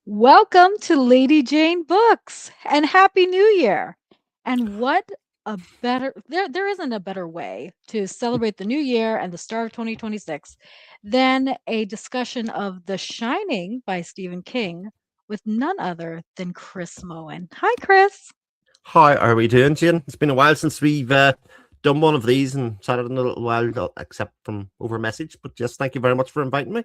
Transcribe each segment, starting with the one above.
Welcome to Lady Jane Books and Happy New Year. And what a better there isn't a better way to celebrate the new year and the start of 2026 than a discussion of The Shining by Stephen King with none other than Chris Moen. Hi Chris. How are we doing, Jane? It's been a while since we've done one of these and chatted in a little while, except from over message. But yes, thank you very much for inviting me.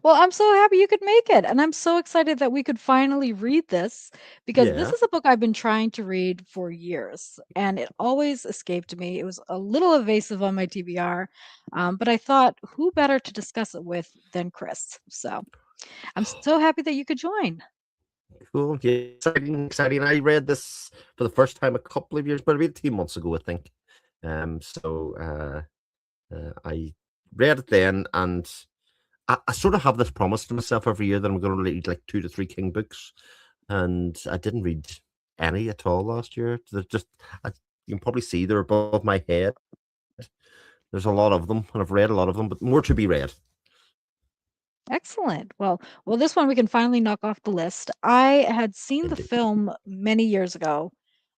Well, I'm so happy you could make it. And I'm so excited that we could finally read this because this Yeah. is a book I've been trying to read for years and it always escaped me. It was a little evasive on my TBR, but I thought who better to discuss it with than Chris? So I'm so happy that you could join. Cool. Yeah, exciting, exciting. I read this for the first time a couple of years, but about 2 months ago, I think. I read it then, and I sort of have this promise to myself every year that I'm going to read like 2 to 3 King books, and I didn't read any at all last year. They're just, I, you can probably see they're above my head. There's a lot of them, and I've read a lot of them, but more to be read. Excellent. Well, this one we can finally knock off the list. I had seen the Indeed. film many years ago,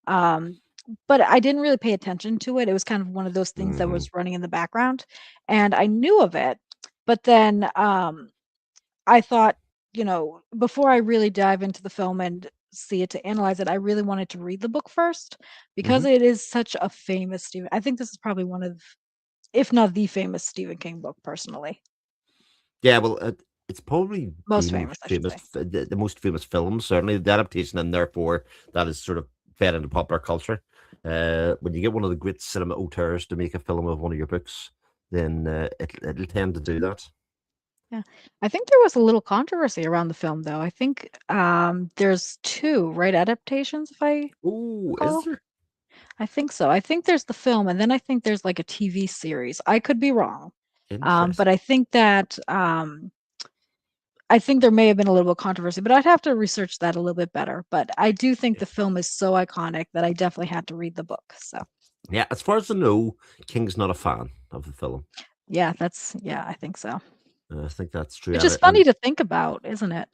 um, but I didn't really pay attention to it. It was kind of one of those things that Hmm. was running in the background, and I knew of it, but then I thought, before I really dive into the film and see it to analyze it, I really wanted to read the book first because Hmm. it is such a famous Stephen. I think this is probably one of, if not the famous Stephen King book personally, Yeah, well, it's probably the most famous, most I should famous, say. the most famous film, certainly the adaptation, and therefore that is sort of fed into popular culture. When you get one of the great cinema auteurs to make a film of one of your books, then it'll tend to do that. Yeah. I think there was a little controversy around the film, though. I think there's two, right, adaptations, if I Oh, is recall. there? I think so. I think there's the film, and then I think there's like a TV series. I could be wrong, but Interesting. I think there may have been a little bit of controversy, but I'd have to research that a little bit better. But I do think the film is so iconic that I definitely had to read the book. So Yeah, as far as I know, King's not a fan of the film. yeah, I think so. I think that's true, Which is and funny to think about, isn't it?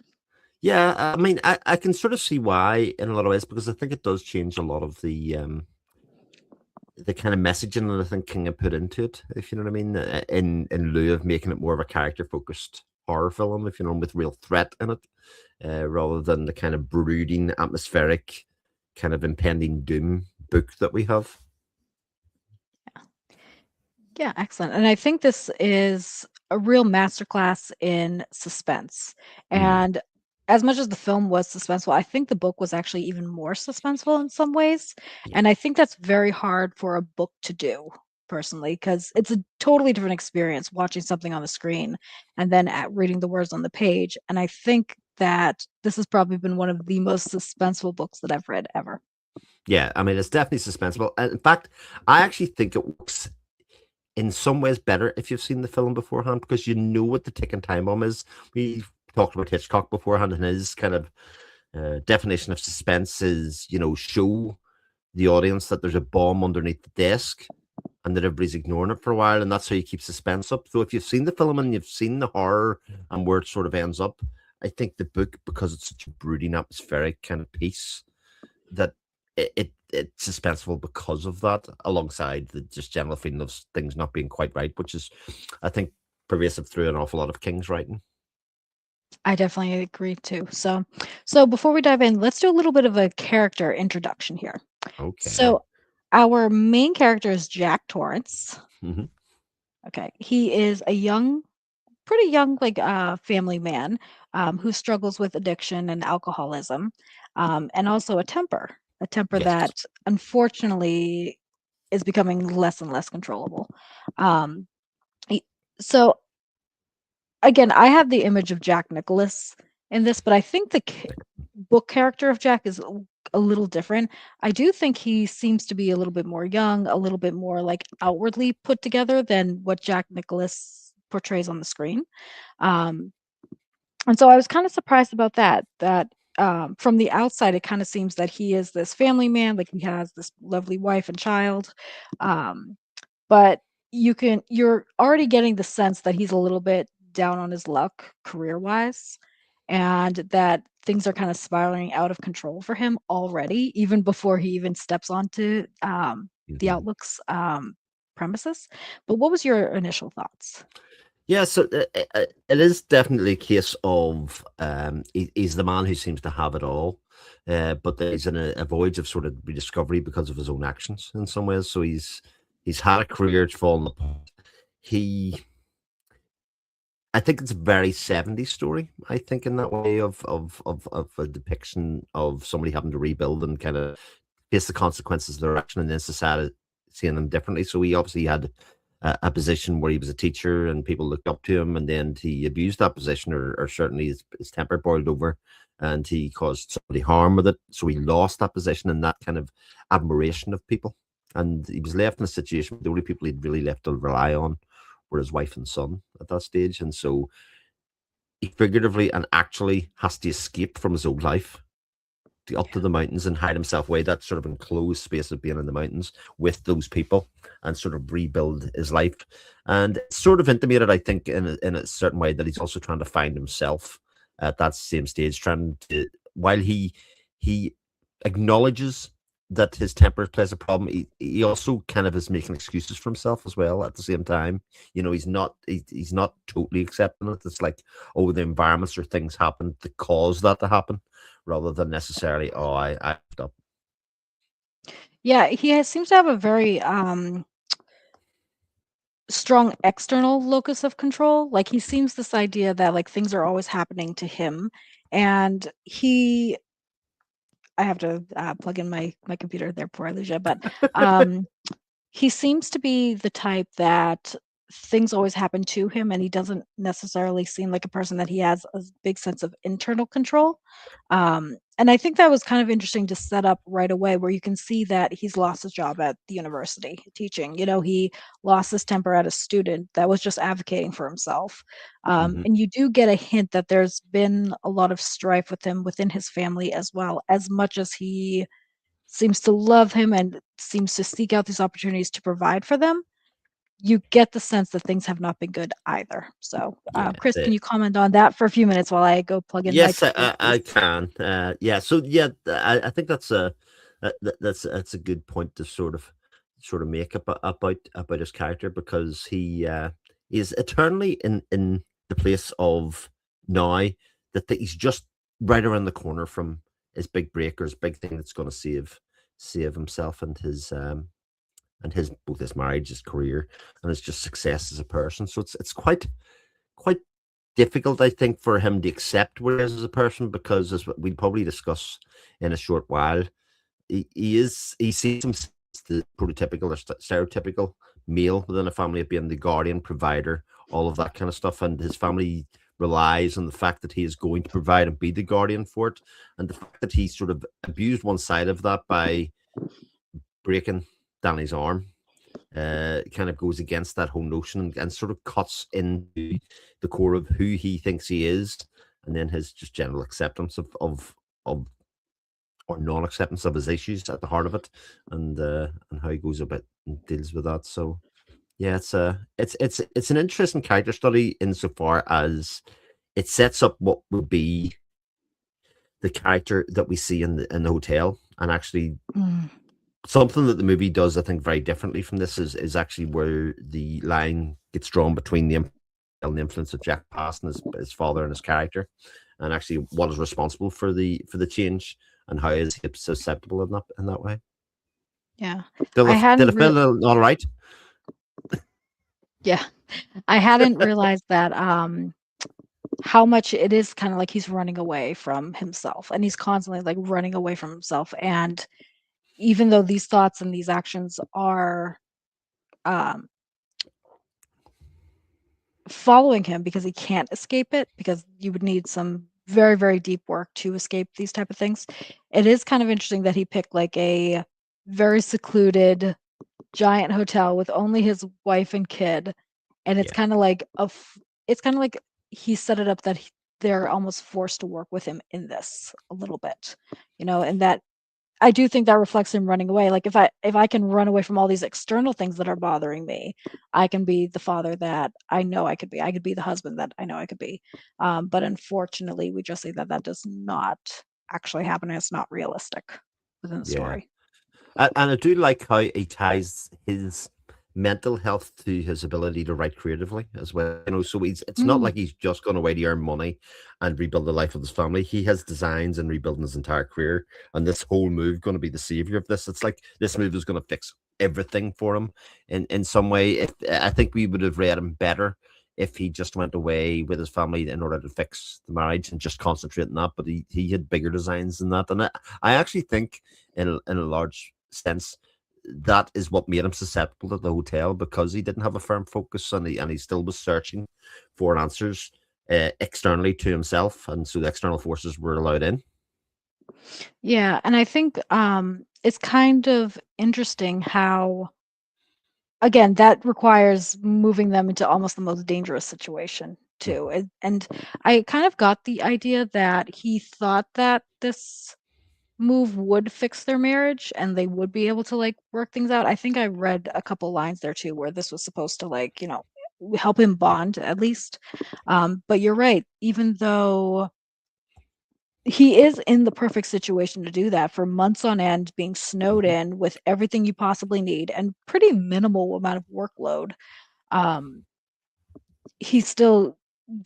yeah, I mean, I can sort of see why in a lot of ways because I think it does change a lot of the kind of messaging that I think King had put into it, if you know what I mean, in lieu of making it more of a character focused horror film, if you know, with real threat in it, rather than the kind of brooding, atmospheric, kind of impending doom book that we have. Yeah, excellent. And I think this is a real masterclass in suspense. Mm, And as much as the film was suspenseful, I think the book was actually even more suspenseful in some ways. yeah, And I think that's very hard for a book to do, personally, because it's a totally different experience watching something on the screen and then reading the words on the page. And I think that this has probably been one of the most suspenseful books that I've read ever. yeah. I mean, it's definitely suspenseful. And in fact, I actually think it works in some ways better if you've seen the film beforehand because you know what the ticking time bomb is. We talked about Hitchcock beforehand and his kind of definition of suspense is, show the audience that there's a bomb underneath the desk and that everybody's ignoring it for a while, and that's how you keep suspense up. So if you've seen the film and you've seen the horror and where it sort of ends up, I think the book, because it's such a brooding, atmospheric kind of piece, that it's suspenseful because of that, alongside the just general feeling of things not being quite right, which is, I think, pervasive through an awful lot of King's writing. I definitely agree too. So before we dive in, let's do a little bit of a character introduction here. Okay. So our main character is Jack Torrance. Hmm. Okay, he is a young, pretty young, like family man who struggles with addiction and alcoholism, and also a temper Yes. that unfortunately is becoming less and less controllable. Um, he- so again, I have the image of Jack Nicholas in this, but I think the book character of Jack is a little different. I do think he seems to be a little bit more young, a little bit more like outwardly put together than what Jack Nicholas portrays on the screen. Um, and so I was kind of surprised about that. From the outside, it kind of seems that he is this family man, like he has this lovely wife and child. Um, but you're already getting the sense that he's a little bit down on his luck career wise. and that things are kind of spiraling out of control for him already, even before he even steps onto the Mhm. Outlook's premises. But what was your initial thoughts? Yeah, so it is definitely a case of he's the man who seems to have it all, but he's in a voyage of sort of rediscovery because of his own actions in some ways. So he's had a career, it's fallen apart. He I think it's a very 70s story, I think, in that way of a depiction of somebody having to rebuild and kind of face the consequences of their action and then society seeing them differently. So he obviously had a position where he was a teacher and people looked up to him, and then he abused that position, or certainly his temper boiled over and he caused somebody harm with it. So he lost that position and that kind of admiration of people. And he was left in a situation where the only people he'd really left to rely on were his wife and son at that stage. And so he figuratively and actually has to escape from his old life to up to the mountains and hide himself away, that sort of enclosed space of being in the mountains with those people, and sort of rebuild his life. And it's sort of intimated, I think, in a certain way that he's also trying to find himself at that same stage, trying to, while he acknowledges that his temper plays a problem, he also kind of is making excuses for himself as well at the same time. You know, he's not totally accepting it. It's like, oh, the environments or things happen to cause that to happen, rather than necessarily, oh, I effed up. Yeah, seems to have a very strong external locus of control. Like he seems this idea that like things are always happening to him, and I have to plug in my computer there before I lose you, but um, he seems to be the type that things always happen to him, and he doesn't necessarily seem like a person that he has a big sense of internal control. And I think that was kind of interesting to set up right away, where you can see that he's lost his job at the university teaching. You know, he lost his temper at a student that was just advocating for himself. Hmm. And you do get a hint that there's been a lot of strife with him within his family as well, as much as he seems to love him and seems to seek out these opportunities to provide for them. You get the sense that things have not been good either. So, Yeah. Chris, can you comment on that for a few minutes while I go plug in my Yes, computer, I please? can. Yeah. So yeah, I think that's that's a good point to sort of make about his character, because he is eternally in the place of now, that he's just right around the corner from his big break, or his big thing that's going to save himself and his both his marriage, his career, and his just success as a person. So it's quite difficult, I think, for him to accept where he is as a person, because as we'll probably discuss in a short while, he sees himself as the prototypical or stereotypical male within a family, of being the guardian, provider, all of that kind of stuff, and his family relies on the fact that he is going to provide and be the guardian for it, and the fact that he sort of abused one side of that by breaking Danny's arm kind of goes against that whole notion, and sort of cuts into the core of who he thinks he is, and then his just general acceptance of or non-acceptance of his issues at the heart of it, and how he goes about and deals with that. So yeah, it's an interesting character study insofar as it sets up what would be the character that we see in the hotel, and actually Mm, something that the movie does, I think, very differently from this is actually where the line gets drawn between the influence of Jack Past and his father and his character, and actually what is responsible for the change, and how is he susceptible in that way. yeah. Did I I, did I hadn't real feel all right? Yeah, I hadn't realized that how much it is kind of like he's running away from himself, and he's constantly like running away from himself. And even though these thoughts and these actions are um following him, because he can't escape it, because you would need some very, very deep work to escape these type of things. It is kind of interesting that he picked like a very secluded giant hotel with only his wife and kid, and it's Yeah. kind of like it's kind of like he set it up that they're almost forced to work with him in this a little bit, and that I do think that reflects him running away. Like if I can run away from all these external things that are bothering me, I can be the father that I know I could be. I could be the husband that I know I could be. But unfortunately, we just see that that does not actually happen. And it's not realistic within the Yeah. story. And I do like how he ties his mental health to his ability to write creatively as well. So it's not Mm, like he's just gone away to earn money and rebuild the life of his family. He has designs and rebuilding his entire career. And this whole move going to be the savior of this. It's like this move is going to fix everything for him in some way. If I think we would have read him better if he just went away with his family in order to fix the marriage and just concentrate on that. But he had bigger designs than that. And I actually think in a large sense that is what made him susceptible to the hotel, because he didn't have a firm focus and he still was searching for answers externally to himself, and so the external forces were allowed in. yeah, and I think it's kind of interesting how again, that requires moving them into almost the most dangerous situation too. Mhm. And I kind of got the idea that he thought that this move would fix their marriage and they would be able to like work things out. I think I read a couple lines there too where this was supposed to like, help him bond at least. But you're right, even though he is in the perfect situation to do that for months on end, being snowed Mhm. in with everything you possibly need and pretty minimal amount of workload. Um, he still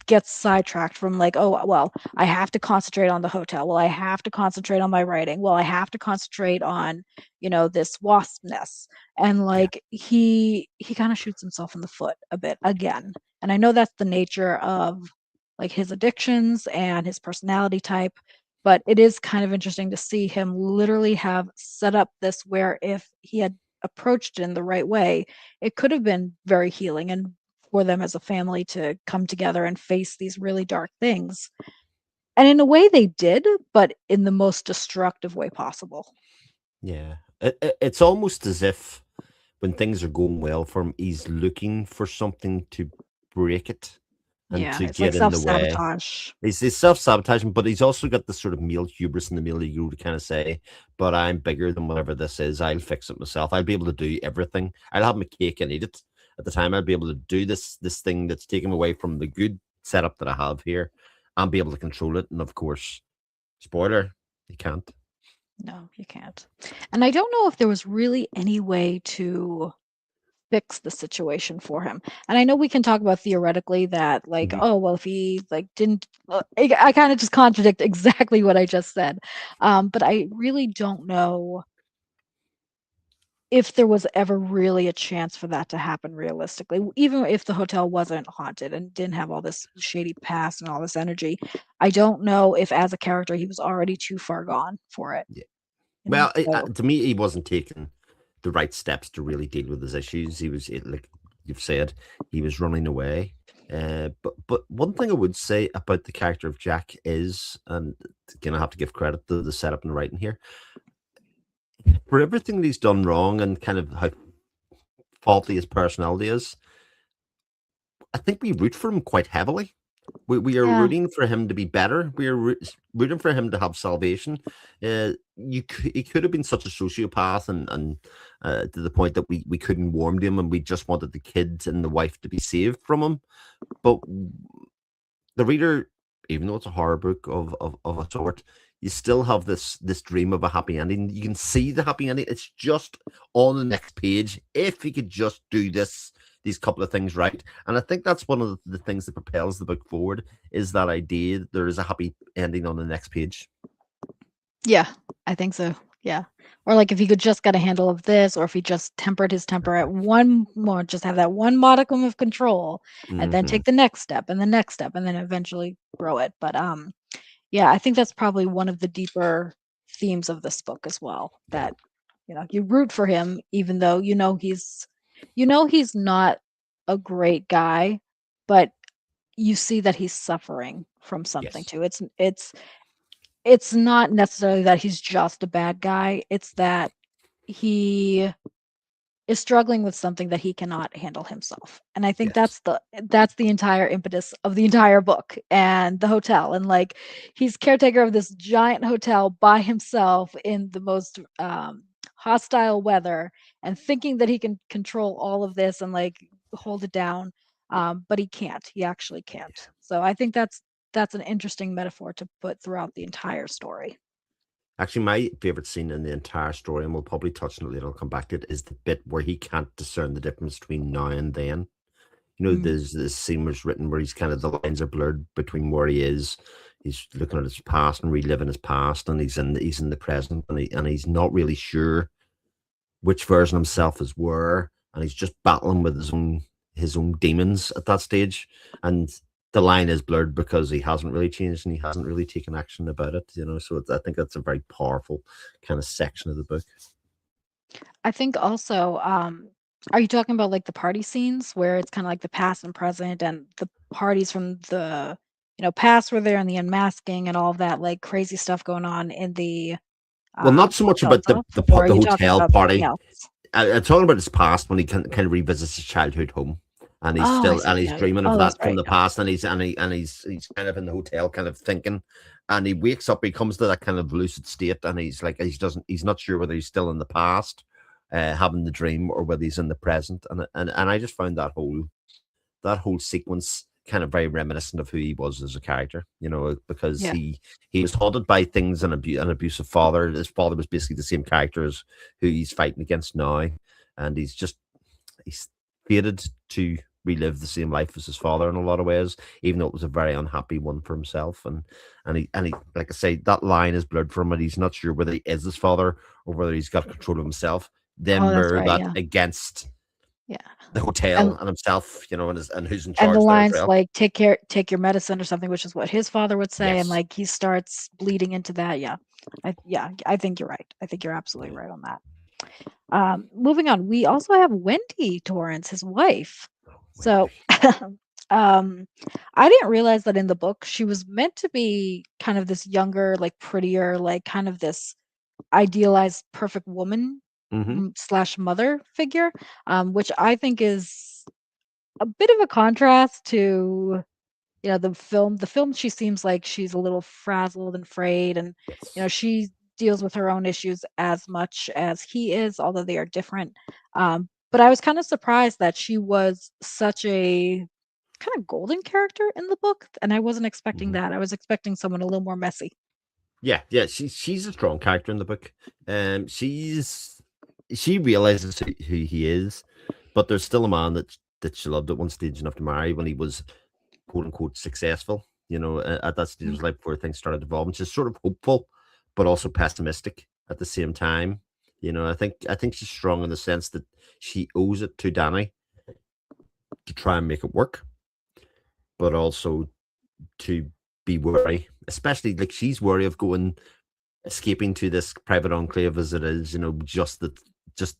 gets sidetracked from like, oh, well, I have to concentrate on the hotel. Well, I have to concentrate on my writing. Well, I have to concentrate on, this wasp nest. And Yeah. like he kind of shoots himself in the foot a bit again. And I know that's the nature of like his addictions and his personality type, but it is kind of interesting to see him literally have set up this where if he had approached it in the right way, it could have been very healing and for them as a family to come together and face these really dark things. And in a way they did, but in the most destructive way possible. Yeah. It's almost as if when things are going well for him, he's looking for something to break it and Yeah, to it's like get in the way. self-sabotage. He's self-sabotaging, but he's also got this sort of male hubris in the male ego to kind of say, "But I'm bigger than whatever this is. I'll fix it myself. I'll be able to do everything. I'll have my cake and eat it. At the time, I'll be able to do this thing that's taken away from the good setup that I have here, and be able to control it." And of course, spoiler, he can't. No, you can't. And I don't know if there was really any way to fix the situation for him. And I know we can talk about theoretically that like, Mhm. oh, well, if he like didn't I kind of just contradict exactly what I just said. But I really don't know if there was ever really a chance for that to happen realistically, even if the hotel wasn't haunted and didn't have all this shady past and all this energy, I don't know if as a character he was already too far gone for it, Yeah. Well, So to me, he wasn't taking the right steps to really deal with his issues. Like you've said, he was running away. But one thing I would say about the character of Jack is, and again, I have to give credit to the setup and writing here, for everything that he's done wrong and kind of how faulty his personality is. I think we root for him quite heavily. We are yeah, rooting for him to be better. We are rooting for him to have salvation. He could have been such a sociopath and to the point that we couldn't warm to him and we just wanted the kids and the wife to be saved from him. But the reader, even though it's a horror book of a sort, you still have this dream of a happy ending. You can see the happy ending. It's just on the next page. If he could just do these couple of things right. And I think that's one of the things that propels the book forward is that idea that there is a happy ending on the next page. yeah, I think so. Yeah. Or like if he could just get a handle of this, or if he just tempered his temper at one more, just have that one modicum of control, and then Hmm. take the next step and the next step, and then eventually grow it. But yeah, I think that's probably one of the deeper themes of this book as well. Yeah. That you root for him, even though he's not a great guy, but you see that he's suffering from something Yes. too. It's not necessarily that he's just a bad guy. It's that he is struggling with something that he cannot handle himself. And I think Yes. that's the entire impetus of the entire book and the hotel. And like he's caretaker of this giant hotel by himself in the most hostile weather and thinking that he can control all of this and like hold it down. But he can't. He actually can't. So I think that's an interesting metaphor to put throughout the entire story. Actually, my favorite scene in the entire story, and we'll probably touch on it later, I'll come back to it, is the bit where he can't discern the difference between now and then. You know, Mm. there's this scene was written where he's kind of the lines are blurred between where he is. He's looking at his past and reliving his past, and he's in the present, and he's not really sure which version of himself is where, and he's just battling with his own demons at that stage. And the line is blurred because he hasn't really changed and he hasn't really taken action about it, you know. So I think that's a very powerful kind of section of the book. I think also, are you talking about like the party scenes where it's kind of like the past and present and the parties from the, past were there and the unmasking and all of that like crazy stuff going on in the Well, not so much hotel about itself? Or are the you talking hotel about something party. else? I'm talking about his past when he kind of revisits his childhood home, and Oh, I see. he's Yeah, yeah. dreaming of Oh, that's that from right. the Yeah. past, and he's kind of in the hotel, kind of thinking, and he wakes up, he comes to that kind of lucid state, and he's not sure whether he's still in the past, having the dream, or whether he's in the present, and I just found that whole sequence kind of very reminiscent of who he was as a character, you know, because Yeah. he was haunted by things and an abusive father. His father was basically the same character as who he's fighting against now, and he's fated to relive the same life as his father in a lot of ways, even though it was a very unhappy one for himself. And he, like I say, that line is blurred from it. He's not sure whether he is his father or whether he's got control of himself. Oh, Then that's mirror right. that Yeah. against Yeah. the hotel And and himself, you know, and who's in and the charge there as lines well. like take your medicine or something, which is what his father would say, and Yes. like he starts bleeding into that. Yeah. I think you're right. I think you're absolutely Yeah. right on that. Moving on, we also have Wendy Torrance, his wife. So, Wendy. um, I didn't realize that in the book she was meant to be kind of this younger, like prettier, like kind of this idealized perfect woman Hmm. slash mother figure, which I think is a bit of a contrast to the film. She seems like she's a little frazzled and frayed, and Yes. she deals with her own issues as much as he is, although they are different. But I was kind of surprised that she was such a kind of golden character in the book, and I wasn't expecting Hmm. that. I was expecting someone a little more messy. Yeah, yeah. She's a strong character in the book. She realizes who he is, but there's still a man that she loved at one stage enough to marry when he was quote unquote successful. You know, at that stage of his life before things started evolving. She's sort of hopeful, but also pessimistic at the same time. You know, I think she's strong in the sense that she owes it to Danny to try and make it work, but also to be wary, especially like she's wary of going escaping to this private enclave as it is, you know, just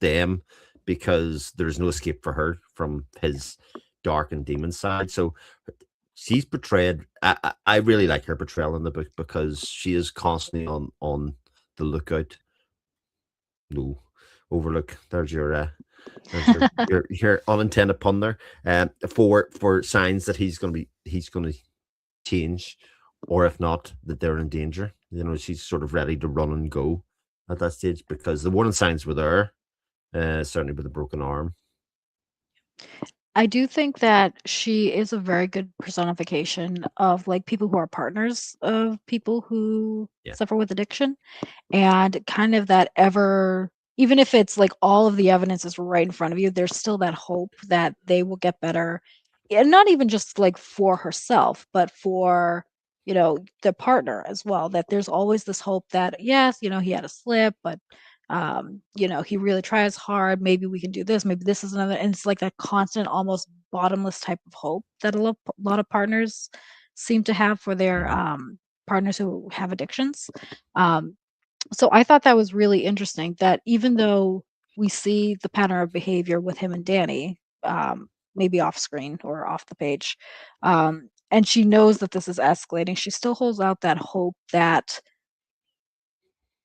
them, because there's no escape for her from his dark and demon side. So she's portrayed. I really like her portrayal in the book because she is constantly on the lookout. No, overlook. There's your unintended pun there. For signs that he's going to change, or if not, that they're in danger. You know, she's sort of ready to run and go at that stage because the warning signs were there, certainly with a broken arm. I do think that she is a very good personification of like people who are partners of people who Yeah. suffer with addiction. And kind of that ever, even if it's like all of the evidence is right in front of you, there's still that hope that they will get better. And not even just like for herself, but for the partner as well, that there's always this hope that yes, he had a slip, but he really tries hard, maybe we can do this, maybe this is another. And it's like that constant almost bottomless type of hope that a lot of partners seem to have for their Mhm. partners who have addictions. Um, so I thought that was really interesting that even though we see the pattern of behavior with him and Danny, maybe off screen or off the page, and she knows that this is escalating, she still holds out that hope that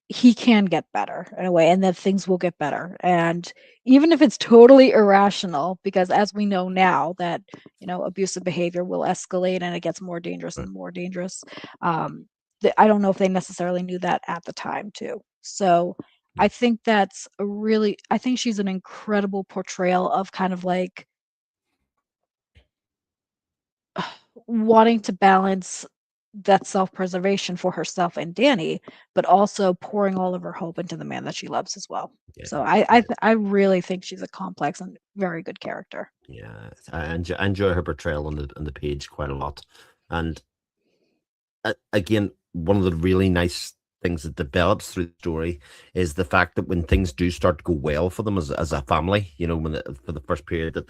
he can get better in a way, and that things will get better. And even if it's totally irrational, because as we know now that, abusive behavior will escalate and it gets more dangerous Right. and more dangerous. Um, I don't know if they necessarily knew that at the time too. So Yeah. I think she's an incredible portrayal of kind of like wanting to balance that self-preservation for herself and Danny, but also pouring all of her hope into the man that she loves as well. Yeah. So I really think she's a complex and very good character. Yeah. I enjoy her portrayal on the page quite a lot. And again, one of the really nice things that develops through the story is the fact that when things do start to go well for them as a family, for the first period that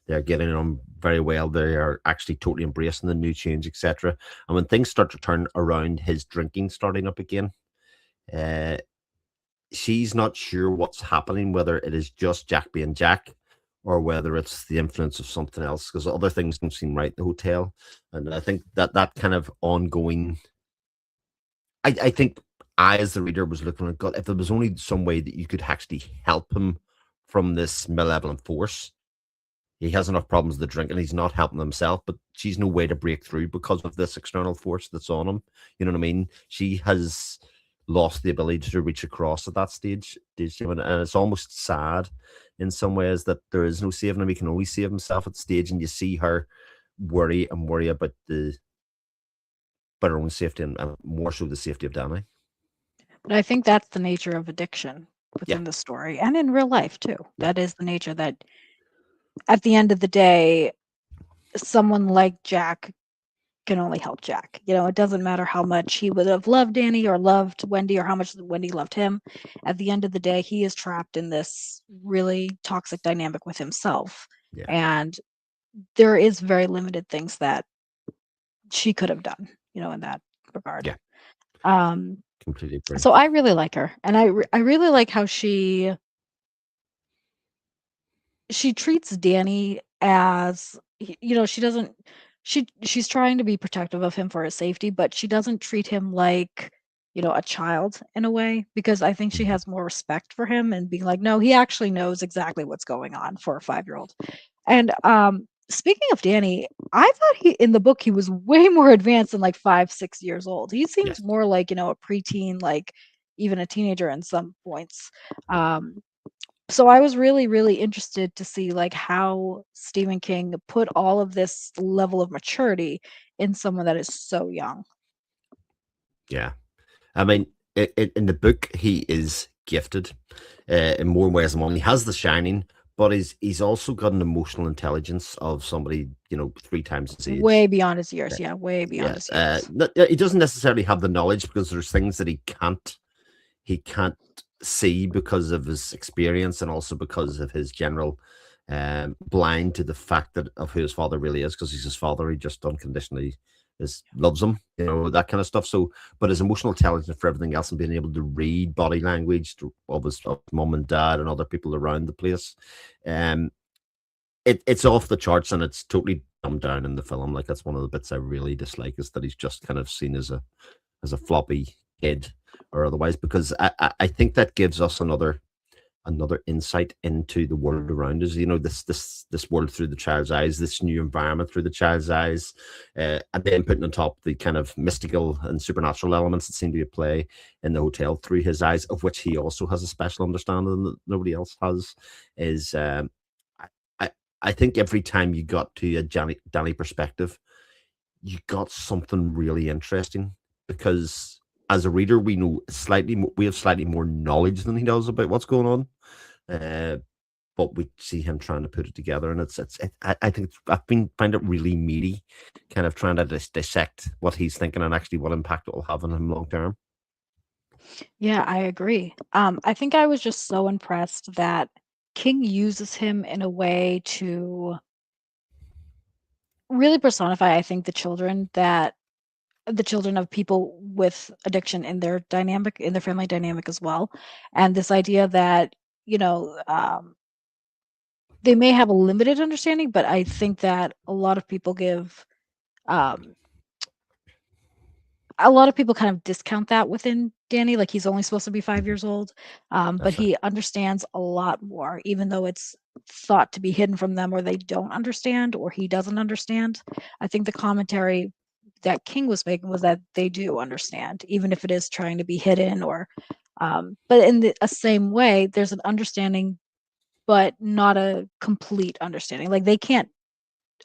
they're getting on very well, they are actually totally embracing the new change, etc. And when things start to turn around, his drinking starting up again, uh, she's not sure what's happening, whether it is just Jack being Jack or whether it's the influence of something else, because other things don't seem right in the hotel. And I think that kind of ongoing, I think I, as the reader, was looking at God, if there was only some way that you could actually help him from this malevolent force. He has enough problems with the drink and he's not helping himself, but she's no way to break through because of this external force that's on him. You know what I mean? She has lost the ability to reach across at that stage, and it's almost sad in some ways that there is no saving him. He can only save himself at the stage, and you see her worry about her own safety and more so the safety of Danny. But I think that's the nature of addiction Yeah, within the story and in real life too. yeah, That is the nature that at the end of the day, someone like Jack can only help Jack. It doesn't matter how much he would have loved Danny or loved Wendy or how much Wendy loved him. At the end of the day, he is trapped in this really toxic dynamic with himself. yeah, And there is very limited things that she could have done, in that regard. yeah. Um, Completely agree. so I really like her, and I really like how she treats Danny as she doesn't she's trying to be protective of him for his safety, but she doesn't treat him like, a child in a way, because I think she Mhm. has more respect for him and being like, no, he actually knows exactly what's going on for a 5-year-old. And speaking of Danny, I thought he in the book he was way more advanced than like 5, 6 years old. He seems Yes. more like, a preteen, like even a teenager in some points. Um, so I was really, really interested to see like how Stephen King put all of this level of maturity in someone that is so young. Yeah. I mean, in the book, he is gifted in more ways than one. He has the shining, but he's also got an emotional intelligence of somebody, 3 times his Way age. beyond his years. Yeah. Yeah, way beyond Yeah. his years. He doesn't necessarily have the knowledge because there's things that he can't see because of his experience and also because of his general blind to the fact that of who his father really is, because he's his father. He just unconditionally loves him, that kind of stuff. So, but his emotional intelligence for everything else and being able to read body language of mom and dad and other people around the place, um, it's off the charts and it's totally dumbed down in the film. Like that's one of the bits I really dislike is that he's just kind of seen as a floppy kid or otherwise, because I think that gives us another insight into the world around us. This world through the child's eyes, this new environment through the child's eyes, and then putting on top the kind of mystical and supernatural elements that seem to be at play in the hotel through his eyes, of which he also has a special understanding that nobody else has. Is I, I I think every time you got to a Danny perspective, you got something really interesting because as a reader, we have slightly more knowledge than he does about what's going on. Uh, but we see him trying to put it together, and I think find it really meaty, kind of trying to dissect what he's thinking and actually what impact it will have on him long term. Yeah, I agree. I think I was just so impressed that King uses him in a way to really personify, I think, the children of people with addiction in their family dynamic as well. And this idea that, you know, um, they may have a limited understanding, but I think that a lot of people give um, a lot of people kind of discount that within Danny, like he's only supposed to be 5 years old, but That's right. he understands a lot more, even though it's thought to be hidden from them, or they don't understand, or he doesn't understand. I think the commentary that King was making was that they do understand, even if it is trying to be hidden, or but in a same way, there's an understanding, but not a complete understanding. Like they can't,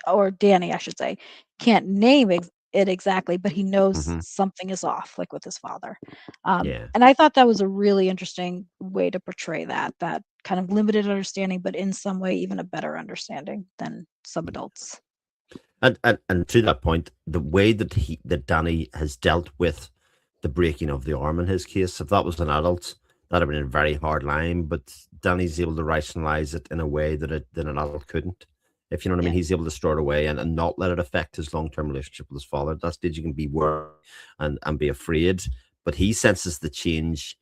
or Danny, I should say, can't name it exactly, but he knows Hmm. something is off, like with his father. Yeah. And I thought that was a really interesting way to portray that kind of limited understanding, but in some way even a better understanding than some adults. And to that point, the way that Danny has dealt with the breaking of the arm in his case, if that was an adult, that'd have been a very hard line. But Danny's able to rationalize it in a way that an adult couldn't. If you know what I Yeah. mean, he's able to store it away and not let it affect his long term relationship with his father. At that stage, you can be worried and be afraid, but he senses the change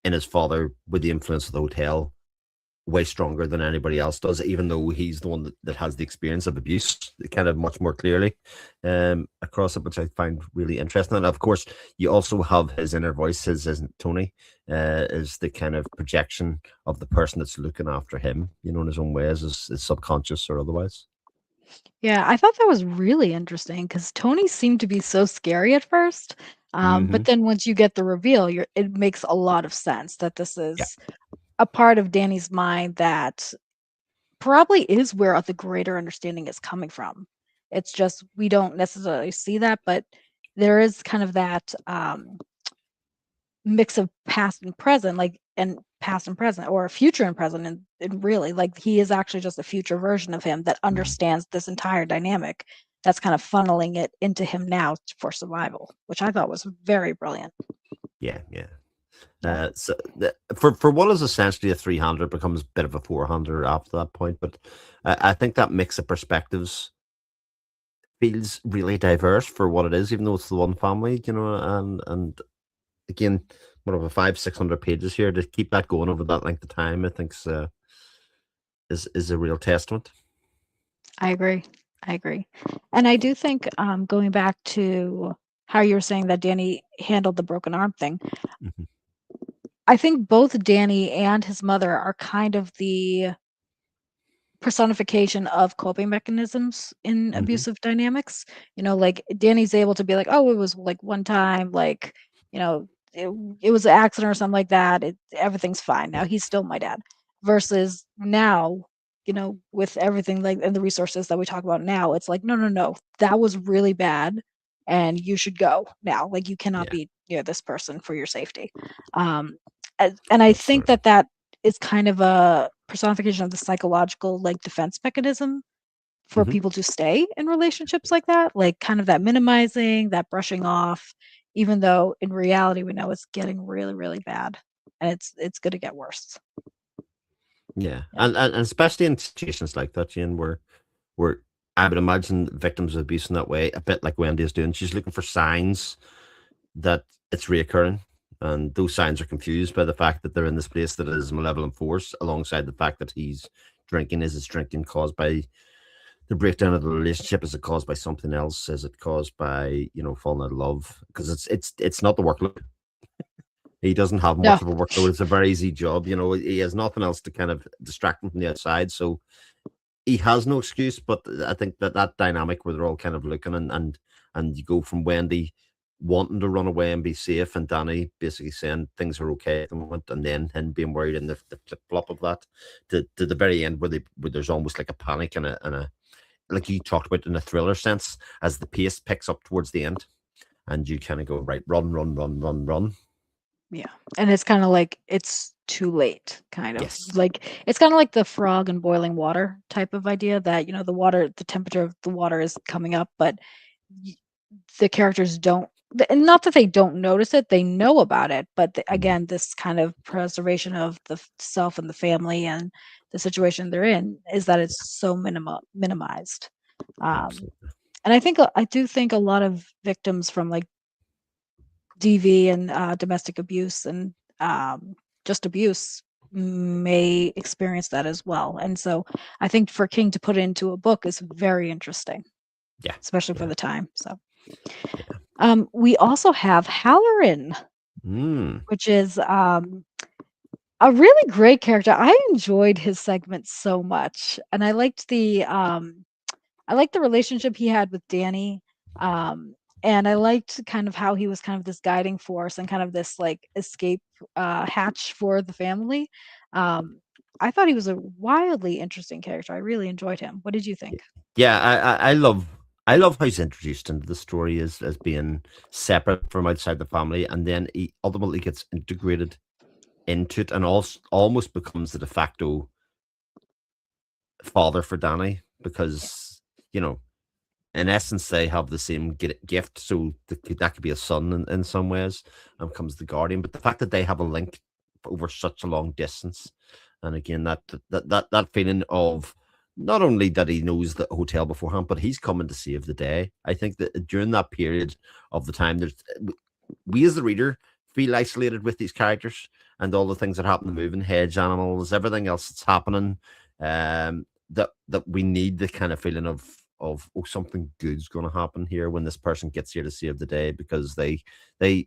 in his father with the influence of the hotel way stronger than anybody else does, even though he's the one that has the experience of abuse kind of much more clearly across it, which I find really interesting. And of course, you also have his inner voice, his Tony, is the kind of projection of the person that's looking after him, in his own ways, his subconscious or otherwise. Yeah, I thought that was really interesting because Tony seemed to be so scary at first. But Hmm. then once you get the reveal, it makes a lot of sense that this Yeah. is a part of Danny's mind that probably is where the greater understanding is coming from. It's just we don't necessarily see that, but there is kind of that mix of past and present, like and past and present, or future and present, and really, like he is actually just a future version of him that Mhm. understands this entire dynamic. That's kind of funneling it into him now for survival, which I thought was very brilliant. Yeah, yeah. Yeah. For what is essentially a three-hander, it becomes a bit of a four-hander after that point. But I think that mix of perspectives feels really diverse for what it is, even though it's the one family, and again, whatever 500-600 pages here to keep that going over that length of time, I think is a real testament. I agree. I agree. And I do think going back to how you were saying that Danny handled the broken arm thing, Hmm. I think both Danny and his mother are kind of the personification of coping mechanisms in Hmm. abusive dynamics. Like Danny's able to be like, oh, it was like one time, like, you know, it was an accident or something like that. Everything's fine. Yeah, Now he's still my dad. Versus now, with everything like and the resources that we talk about now, it's like, no, no, no, that was really bad. And you should go now. Like you cannot yeah, be near this person for your safety. And I think absolutely. that is kind of a personification of the psychological like defense mechanism for Hmm. people to stay in relationships like that, like kind of that minimizing, that brushing off, even though in reality we know it's getting really, really bad and it's going to get worse. Yeah, Yeah. and especially in situations like that, Jane, where I would imagine victims of abuse in that way, a bit like Wendy is doing. She's looking for signs that it's reoccurring. And those signs are confused by the fact that they're in this place that is malevolent force, alongside the fact that he's drinking. Is his drinking caused by the breakdown of the relationship? Is it caused by something else? Is it caused by, falling out of love? Because it's not the workload. He doesn't have No. much of a workload. It's a very easy job. He has nothing else to kind of distract him from the outside. So he has no excuse. But I think that dynamic where they're all kind of looking and you go from Wendy wanting to run away and be safe, and Danny basically saying things are okay at the moment, and then him being worried in the flip flop of that to the very end where there's almost like a panic and a like you talked about in a thriller sense as the pace picks up towards the end, and you kind of go right, run, run, run, run, run. Yeah. And it's kind of like it's too late, kind of Yes. like it's kind of like the frog in boiling water type of idea that, the temperature of the water is coming up, but y- the characters don't, and not that they don't notice it, they know about it, but Mhm. again, this kind of preservation of the self and the family and the situation they're in is that it's so minimized. Um, Absolutely. and I do think a lot of victims from like DV and domestic abuse and just abuse may experience that as well. And so I think for King to put it into a book is very interesting, Yeah. especially for Yeah. the time. So. Yeah. We also have Halloran, Mm. which is a really great character. I enjoyed his segment so much, and I liked the relationship he had with Danny. And I liked kind of how he was kind of this guiding force and kind of this like escape hatch for the family. Um, I thought he was a wildly interesting character. I really enjoyed him. What did you think? Yeah, I love how he's introduced into the story as being separate from outside the family, and then he ultimately gets integrated into it, and also almost becomes the de facto father for Danny because you know in essence, they have the same gift, so that could be a son in some ways, and becomes the guardian. But the fact that they have a link over such a long distance, and again, that feeling of not only that he knows the hotel beforehand, but he's coming to save the day. I think that during that period of the time, we as the reader feel isolated with these characters and all the things that happen, the moving hedge animals, everything else that's happening. That we need the kind of feeling of oh, something good's going to happen here when this person gets here to save the day, because they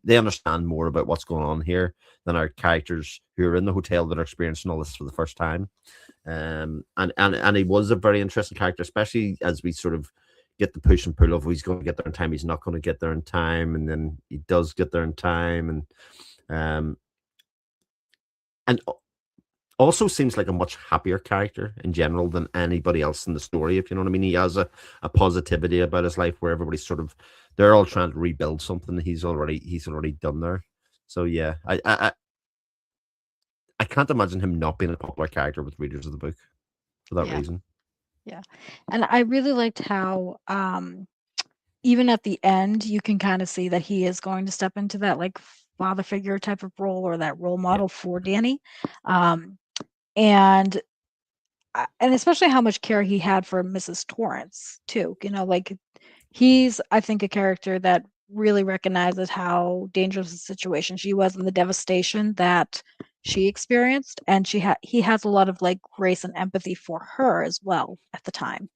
understand more about what's going on here than our characters who are in the hotel that are experiencing all this for the first time. And he was a very interesting character, especially as we sort of get the push and pull of he's going to get there in time, he's not going to get there in time, and then he does get there in time, um, and also seems like a much happier character in general than anybody else in the story, if you know what I mean. He has a positivity about his life where everybody's sort of they're all trying to rebuild something that he's already done there. So yeah, I can't imagine him not being a popular character with readers of the book for that Yeah, reason. yeah. And I really liked how even at the end you can kind of see that he is going to step into that like father figure type of role or that role Yeah. model for Danny. Um and and especially how much care he had for Mrs. Torrance too. Like he's I think a character that really recognizes how dangerous a situation she was and the devastation that she experienced, and he has a lot of like grace and empathy for her as well at the time,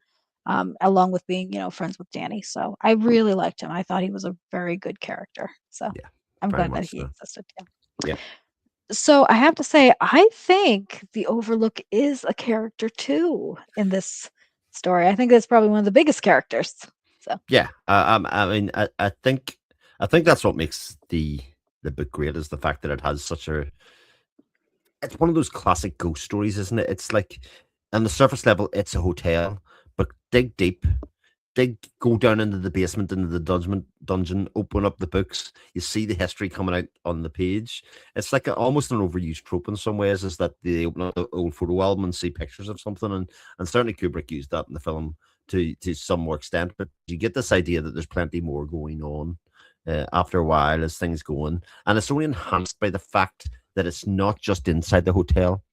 along with being friends with Danny. So I really liked him. I thought he was a very good character. So Yeah, I'm very glad that much he so. existed. Yeah. Yeah. So I have to say, I think the Overlook is a character too in this story. I think that's probably one of the biggest characters. So Yeah, I mean, I think that's what makes the book great is the fact that it has such a. It's one of those classic ghost stories, isn't it? It's like, on the surface level, it's a hotel, but dig deep, go down into the basement, into the dungeon, open up the books. You see the history coming out on the page. It's like almost an overused trope in some ways. Is that they open up the old photo album and see pictures of something, and certainly Kubrick used that in the film to some more extent. But you get this idea that there's plenty more going on after a while as things go on, and it's only enhanced by the fact that it's not just inside the hotel;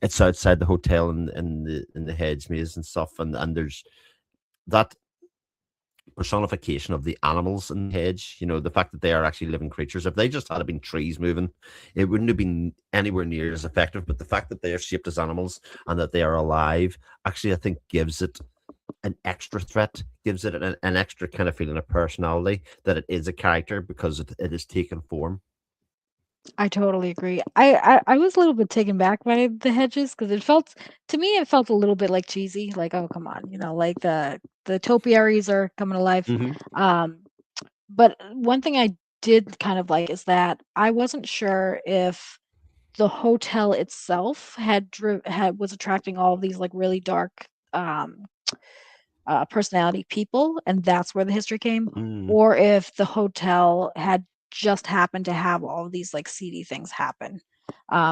it's outside the hotel and in the hedge maze and stuff, and there's that personification of the animals in the hedge. The fact that they are actually living creatures. If they just had been trees moving, it wouldn't have been anywhere near as effective. But the fact that they are shaped as animals and that they are alive, actually, I think gives it an extra threat, gives it an extra kind of feeling of personality that it is a character because it is taken form. I totally agree. I was a little bit taken back by the hedges because to me it felt a little bit like cheesy. Like, oh come on, like the topiaries are coming alive. Hmm. Um, but one thing I did kind of like is that I wasn't sure if the hotel itself had was attracting all of these like really dark um personality people, and that's where the history came, Mm. or if the hotel had just happened to have all of these like seedy things happen.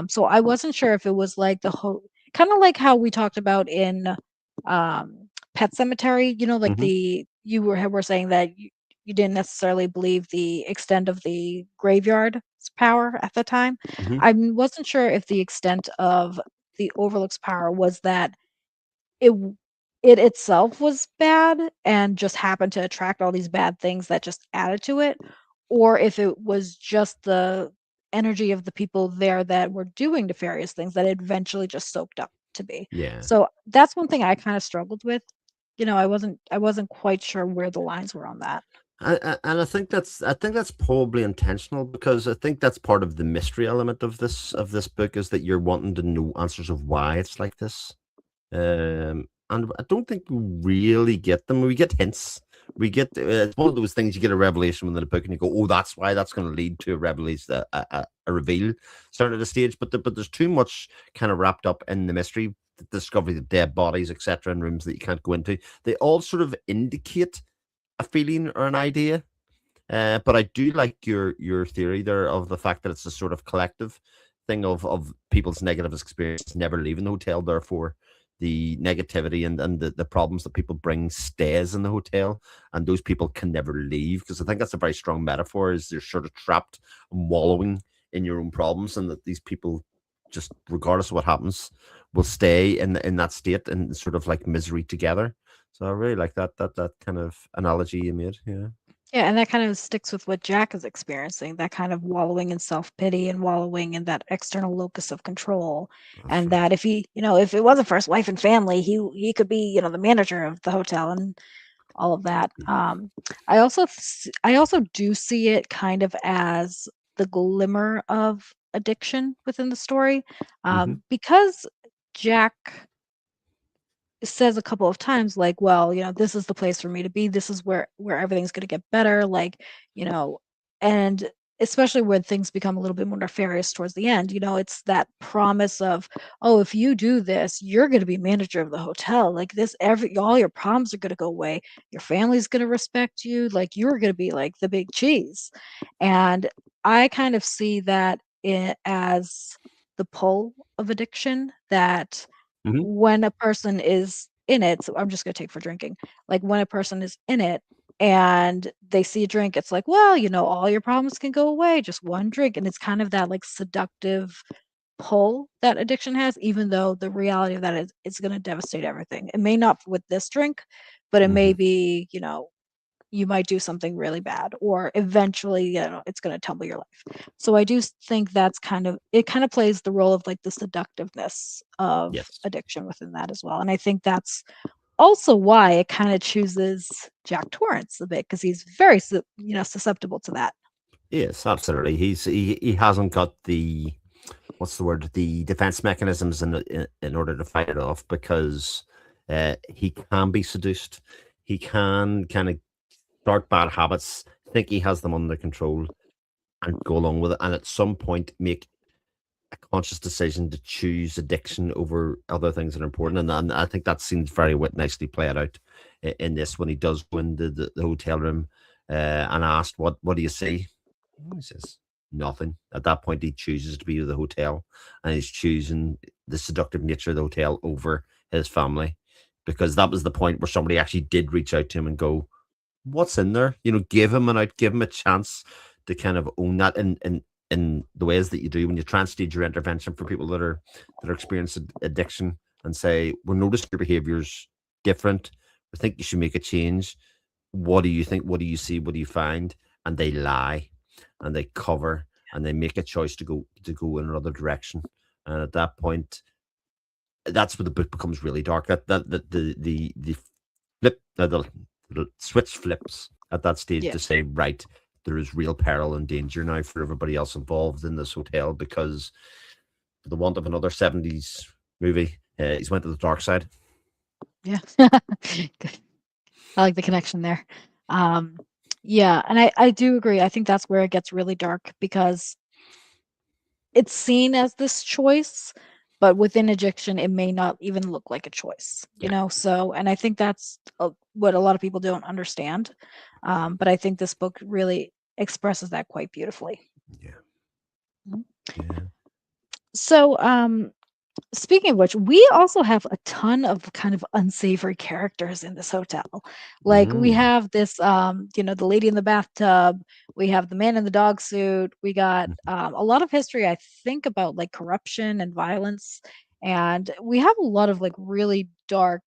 So I wasn't sure if it was like kind of like how we talked about in Pet Cemetery. Like Hmm. you were saying that you didn't necessarily believe the extent of the graveyard's power at the time. Hmm. I wasn't sure if the extent of the Overlook's power was that it it itself was bad and just happened to attract all these bad things that just added to it, or if it was just the energy of the people there that were doing nefarious things that it eventually just soaked up to be. Yeah. So that's one thing I kind of struggled with. I wasn't quite sure where the lines were on that. And I think that's probably intentional because I think that's part of the mystery element of this book is that you're wanting to know answers of why it's like this. And I don't think we really get them. We get hints. We get it's one of those things you get a revelation within a book and you go, oh, that's why that's going to lead to a revelation, a reveal starting at a stage. But there's too much kind of wrapped up in the mystery, the discovery of dead bodies, etc., in rooms that you can't go into. They all sort of indicate a feeling or an idea. But I do like your theory there of the fact that it's a sort of collective thing of people's negative experiences never leaving the hotel. Therefore, the negativity and the problems that people bring stays in the hotel, and those people can never leave. Because I think that's a very strong metaphor. Is you're sort of trapped and wallowing in your own problems, and that these people just, regardless of what happens, will stay in that state and sort of like misery together. So I really like that kind of analogy you made. Yeah. Yeah, and that kind of sticks with what Jack is experiencing, that kind of wallowing in self-pity and wallowing in that external locus of control. That's And right. that if he, if it wasn't for his wife and family, he could be, the manager of the hotel and all of that. Yeah. I also do see it kind of as the glimmer of addiction within the story, Hmm. because Jack says a couple of times like, well, this is the place for me to be, this is where everything's going to get better, like, you know and especially when things become a little bit more nefarious towards the end, it's that promise of, oh, if you do this, you're going to be manager of the hotel, like this, all your problems are going to go away, your family's going to respect you, like you're going to be like the big cheese. And I kind of see that as the pull of addiction, that Hmm. when a person is in it, so I'm just going to take for drinking, like when a person is in it and they see a drink, it's like, well, all your problems can go away, just one drink. And it's kind of that like seductive pull that addiction has, even though the reality of that is it's going to devastate everything. It may not with this drink, but it may Hmm. be, you might do something really bad, or eventually, it's going to tumble your life. So I do think that's kind of plays the role of like the seductiveness of Yes. addiction within that as well. And I think that's also why it kind of chooses Jack Torrance a bit, because he's very susceptible to that. Yes, absolutely. He hasn't got the what's the word, the defense mechanisms in order to fight it off because he can be seduced. He can kind of start bad habits, think he has them under control, and go along with it, and at some point make a conscious decision to choose addiction over other things that are important. And I think that seems very nicely played out in this when he does go into the hotel room and asked, what do you see? He says, nothing. At that point, he chooses to be with the hotel and he's choosing the seductive nature of the hotel over his family because that was the point where somebody actually did reach out to him and go, what's in there? Give him give him a chance to kind of own that in the ways that you do when you try and stage your intervention for people that are experiencing addiction and say, we notice your behavior's different. We think you should make a change. What do you think? What do you see? What do you find? And they lie and they cover and they make a choice to go in another direction. And at that point, that's where the book becomes really dark. That the flip the switch flips at that stage Yeah. to say, right, there is real peril and danger now for everybody else involved in this hotel because for the want of another 70s movie, he's went to the dark side. Yeah. Good. I like the connection there. Um, yeah, and I do agree. I think that's where it gets really dark, because it's seen as this choice, but within addiction, it may not even look like a choice, Yeah. So, and I think that's what a lot of people don't understand. But I think this book really expresses that quite beautifully. Yeah. Mhm. Yeah. So, speaking of which, we also have a ton of kind of unsavory characters in this hotel. Like we Mm. have this, the lady in the bathtub, we have the man in the dog suit, we got a lot of history, I think, about like corruption and violence. And we have a lot of like really dark,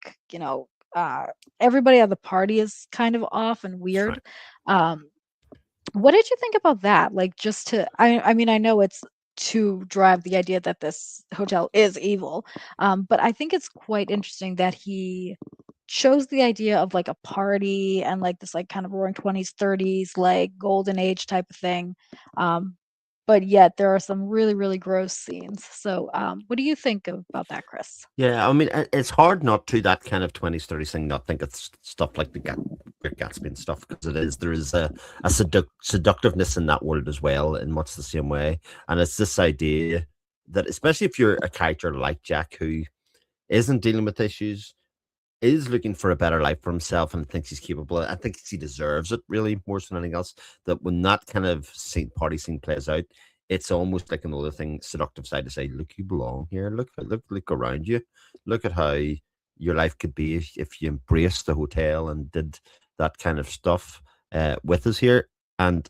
uh, everybody at the party is kind of off and That's weird. right. Um, what did you think about that? Like, just to, I mean, I know it's to drive the idea that this hotel is evil, but I think it's quite interesting that he shows the idea of like a party and like this like kind of roaring 20s 30s like golden age type of thing, but yet there are some really really gross scenes. So what do you think about that, Chris? Yeah, I mean, it's hard not to that kind of 20s, 30s thing, not think it's stuff like the Great Gatsby and stuff, because it is, there is a seductiveness in that world as well, in much the same way. And it's this idea that, especially if you're a character like Jack, who isn't dealing with issues, is looking for a better life for himself and thinks he's capable. I think he deserves it really more than anything else. That when that kind of party scene plays out, it's almost like another thing, seductive side to say, look, you belong here. Look around you. Look at how your life could be if you embraced the hotel and did that kind of stuff with us here. And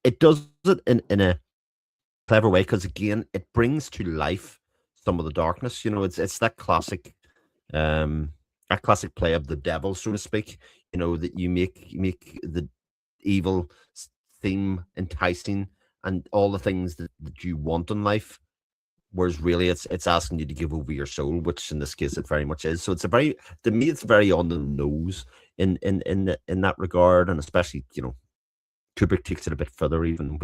it does it in a clever way, because again, it brings to life some of the darkness. It's um that classic play of the devil, so to speak. That you make the evil theme enticing, and all the things that you want in life, whereas really it's asking you to give over your soul, which in this case it very much is. So it's a very, to me, it's very on the nose in that regard. And especially, Kubrick takes it a bit further, even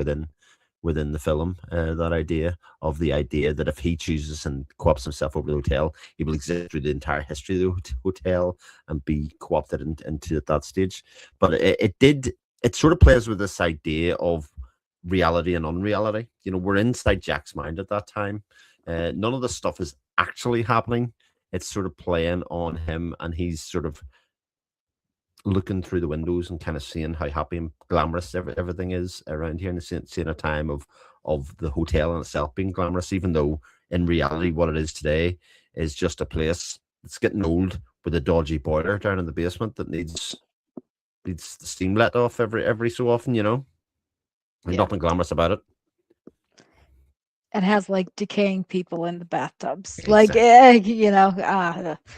within the film, that idea that if he chooses and co-opts himself over the hotel, he will exist through the entire history of the hotel and be co-opted into at that stage. But it sort of plays with this idea of reality and unreality. We're inside Jack's mind at that time. None of the stuff is actually happening. It's sort of playing on him, and he's sort of looking through the windows and kind of seeing how happy and glamorous everything is around here, and seeing a time of the hotel in itself being glamorous, even though in reality what it is today is just a place that's getting old with a dodgy boiler down in the basement that needs the steam let off every so often, and Yeah, nothing glamorous about it. it has like decaying people in the bathtubs, like Exactly.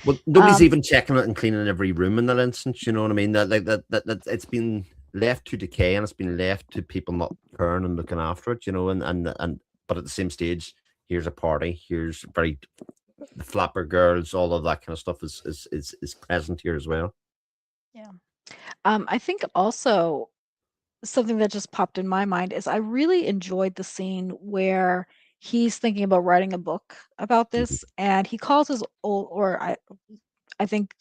Well, nobody's um even checking it and cleaning every room in that instance. You know what I mean? That like that it's been left to decay, and it's been left to people not caring and looking after it. And but at the same stage, here's a party. Here's very the flapper girls. All of that kind of stuff is present here as well. yeah. I think also something that just popped in my mind is I really enjoyed the scene where he's thinking about writing a book about Mhm. this, and he calls his old, or I think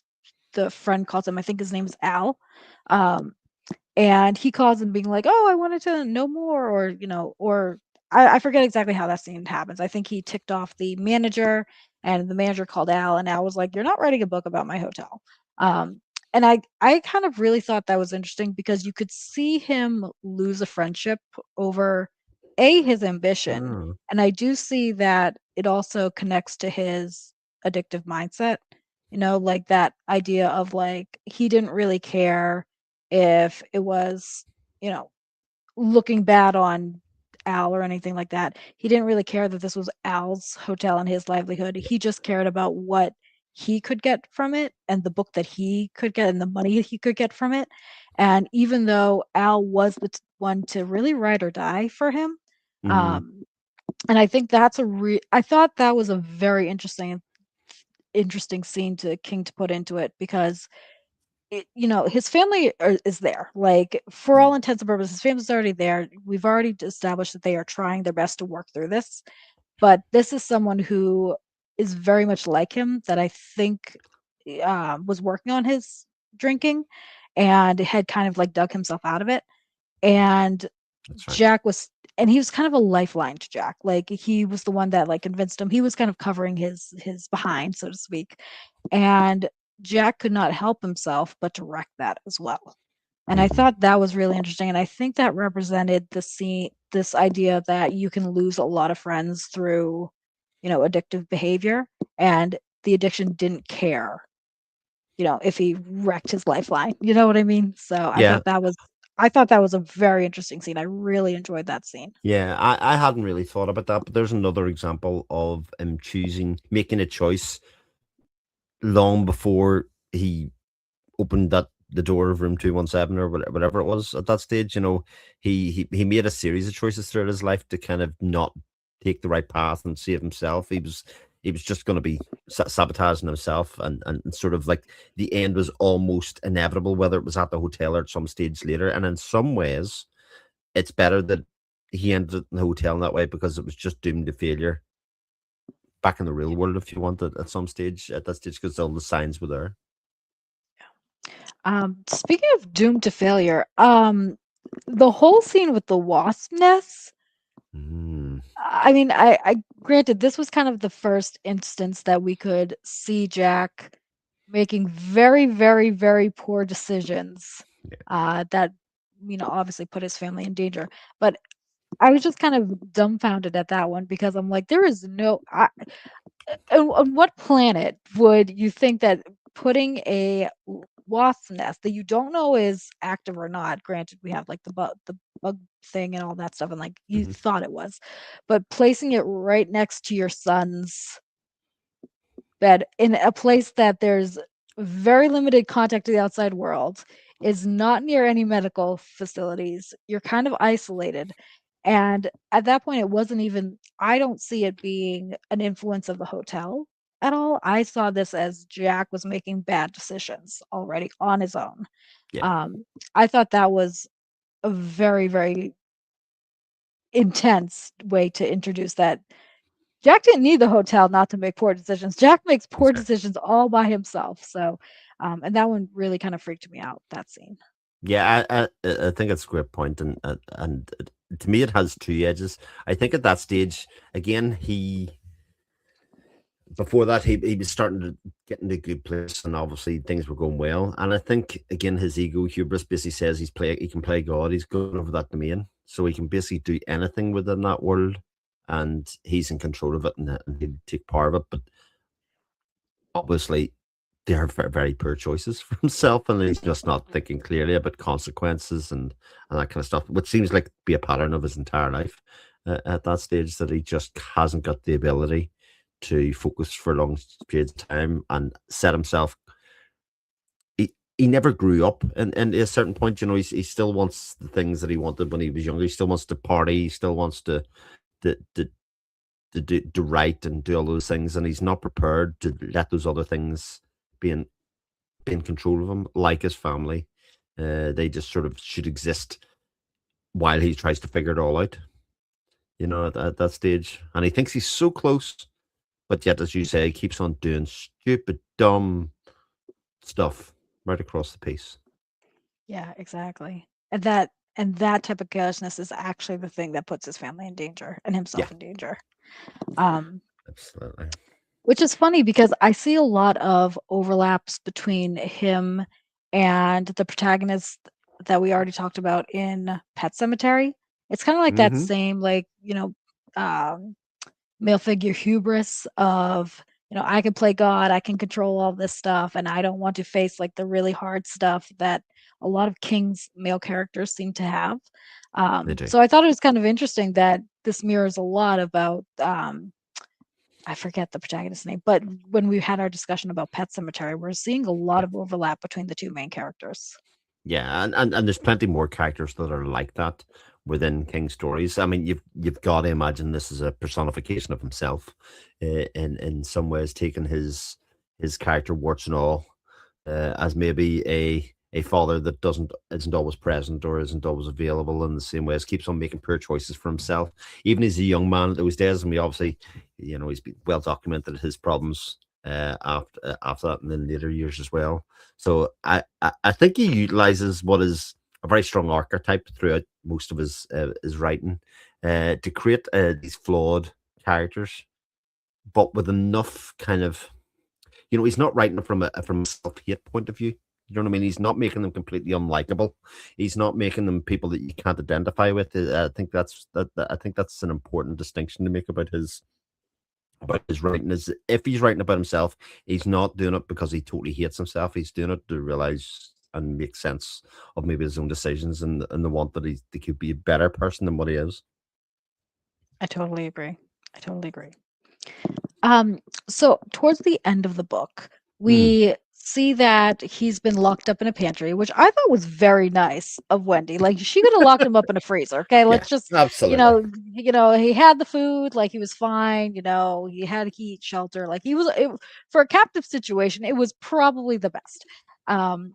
the friend calls him, I think his name is Al. Um, and he calls him being like, "Oh, I wanted to know more," or or I forget exactly how that scene happens. I think he ticked off the manager, and the manager called Al, and Al was like, "You're not writing a book about my hotel." Um, and I kind of really thought that was interesting because you could see him lose a friendship over his ambition, Oh. and I do see that it also connects to his addictive mindset. Like that idea of like he didn't really care if it was, you know, looking bad on Al or anything like that. He didn't really care that this was Al's hotel and his livelihood. He just cared about what he could get from it and the book that he could get and the money he could get from it. And even though Al was the one to really ride or die for him, Hmm. um, and I think I thought that was a very interesting scene to King to put into it because his family is there. Like for all intents and purposes, his family's already there. We've already established that they are trying their best to work through this. But this is someone who is very much like him that I think was working on his drinking and had kind of like dug himself out of it. And That's right. Jack was, and he was kind of a lifeline to Jack. Like he was the one that like convinced him. He was kind of covering his behind, so to speak. And Jack could not help himself but to wreck that as well. And I Hmm. thought that was really interesting. And I think that represented this idea that you can lose a lot of friends through, addictive behavior. And the addiction didn't care, if he wrecked his lifeline. You know what I mean? So Yeah, I thought that was a very interesting scene. I really enjoyed that scene. yeah. I hadn't really thought about that, but there's another example of him making a choice long before he opened the door of room 217 or whatever it was at that stage. He made a series of choices throughout his life to kind of not take the right path and save himself. he was just going to be sabotaging himself, and sort of like the end was almost inevitable, whether it was at the hotel or at some stage later. And in some ways, it's better that he ended in the hotel in that way, because it was just doomed to failure back in the real world, if you want it, at some stage, at that stage, because all the signs were there. Speaking of doomed to failure, the whole scene with the wasp nest. Mm, I mean, I granted this was kind of the first instance that we could see Jack making very, very, very poor decisions, yeah. that obviously put his family in danger. But I was just kind of dumbfounded at that one because I'm like, there is no. On what planet would you think that putting a wasp nest that you don't know is active or not? Granted, we have like the bug thing and all that stuff, and like you Hmm. thought it was, but placing it right next to your son's bed in a place that there's very limited contact to the outside world, is not near any medical facilities. You're kind of isolated. And at that point, it wasn't even, I don't see it being an influence of the hotel at all. I saw this as Jack was making bad decisions already on his own. Yeah, Um, I thought that was a very, very intense way to introduce that Jack didn't need the hotel not to make poor decisions. Jack makes poor exactly. decisions all by himself. So, and that one really kind of freaked me out, that scene. Yeah, I think it's a great point, and to me, it has two edges. I think at that stage, again, he before that he was starting to get into a good place, and obviously things were going well. And I think again, his ego hubris basically says he can play God. He's good over that domain, so he can basically do anything within that world, and he's in control of it, and he'll take part of it. But obviously, they are very, very poor choices for himself, and he's just not thinking clearly about consequences and that kind of stuff, which seems like to be a pattern of his entire life at that stage, that he just hasn't got the ability to focus for long periods of time and set himself. He never grew up, and at a certain point, he still wants the things that he wanted when he was younger. He still wants to party. He still wants to, to to write and do all those things, and he's not prepared to let those other things be in control of him, like his family. They just sort of should exist while he tries to figure it all out. At that stage, and he thinks he's so close, but yet, as you say, he keeps on doing stupid, dumb stuff right across the piece. Yeah, exactly. And that type of carelessness is actually the thing that puts his family in danger and Yeah, himself in danger. Um, absolutely. which is funny because I see a lot of overlaps between him and the protagonist that we already talked about in Pet Cemetery. It's kind of like that Mm-hmm. same, like, um, male figure hubris of, I can play God, I can control all this stuff, and I don't want to face like the really hard stuff that a lot of King's male characters seem to have. They do. So I thought it was kind of interesting that this mirrors a lot about, I forget the protagonist's name, but when we had our discussion about Pet Cemetery, we're seeing a lot Yeah. of overlap between the two main characters. Yeah, and there's plenty more characters that are like that within King's stories. I mean, you've got to imagine this is a personification of himself, in some ways, taking his character, warts and all, as maybe a father that isn't always present or isn't always available in the same ways, keeps on making poor choices for himself, even as a young man at those days. And we obviously, he's been well documented his problems after that, and then later years as well. So I think he utilizes what is a very strong archetype throughout most of his writing, to create these flawed characters, but with enough kind of, he's not writing from a self hate point of view. You know what I mean? He's not making them completely unlikable. He's not making them people that you can't identify with. I think I think that's an important distinction to make about his writing. Is if he's writing about himself, he's not doing it because he totally hates himself. He's doing it to realize and make sense of maybe his own decisions, and the want that he could be a better person than what he is. I totally agree. I totally agree. Um, so towards the end of the book, Mm, we see that he's been locked up in a pantry, which I thought was very nice of Wendy. Like she could have locked him up in a freezer. Okay, Yeah, let's just, absolutely. he had the food, like he was fine. He had heat, shelter. Like for a captive situation, it was probably the best. Um,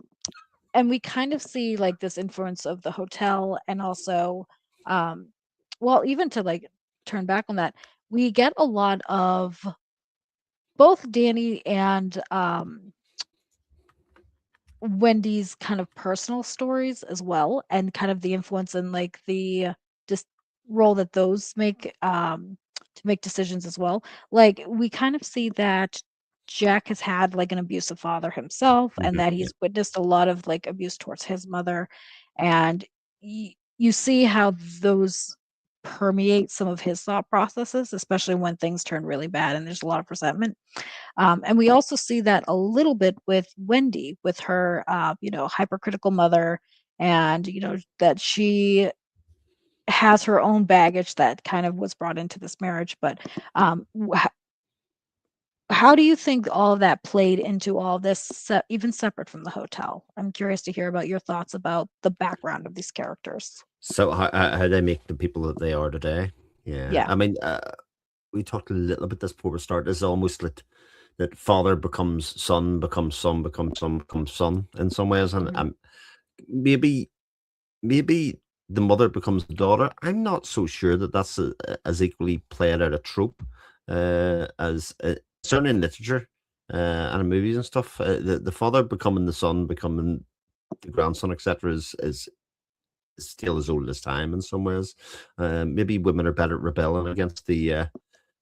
and we kind of see like this influence of the hotel, and also, um, well, even to like turn back on that, we get a lot of both Danny and Wendy's kind of personal stories as well, and kind of the influence and like the just role that those make to make decisions as well. Like we kind of see that Jack has had like an abusive father himself, and that Yeah. he's witnessed a lot of like abuse towards his mother, and you see how those permeate some of his thought processes, especially when things turn really bad and there's a lot of resentment. And we also see that a little bit with Wendy, with her, hypercritical mother, and that she has her own baggage that kind of was brought into this marriage. But how do you think all of that played into all this, even separate from the hotel? I'm curious to hear about your thoughts about the background of these characters. So how they make the people that they are today? Yeah, Yeah. I mean, we talked a little bit this before we start. It's almost like that father becomes son, becomes son, becomes son, becomes son in some ways, and Mhm. maybe maybe the mother becomes the daughter. I'm not so sure that that's as equally played out a trope as certainly in literature and in movies and stuff. The father becoming the son, becoming the grandson, etc., is still as old as time in some ways. Maybe women are better at rebelling against the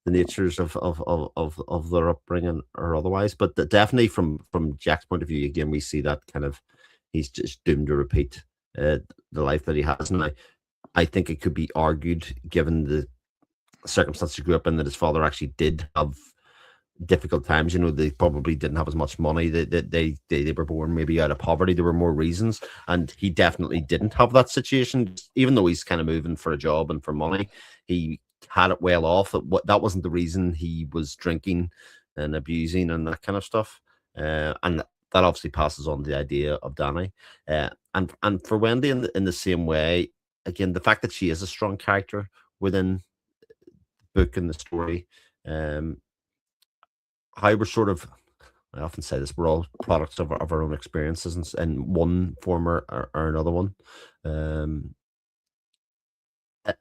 natures of their upbringing or otherwise. But definitely from Jack's point of view, again, we see that kind of he's just doomed to repeat the life that he has. And I think it could be argued, given the circumstances he grew up in, that his father actually did have difficult times. They probably didn't have as much money. They were born maybe out of poverty. There were more reasons, and he definitely didn't have that situation. Even though he's kind of moving for a job and for money, he had it well off. That wasn't the reason he was drinking and abusing and that kind of stuff. And that obviously passes on the idea of Danny. And for Wendy in the same way, again, the fact that she is a strong character within the book and the story. Um, how we're sort of I often say this, we're all products of our own experiences in one form or another one. Um,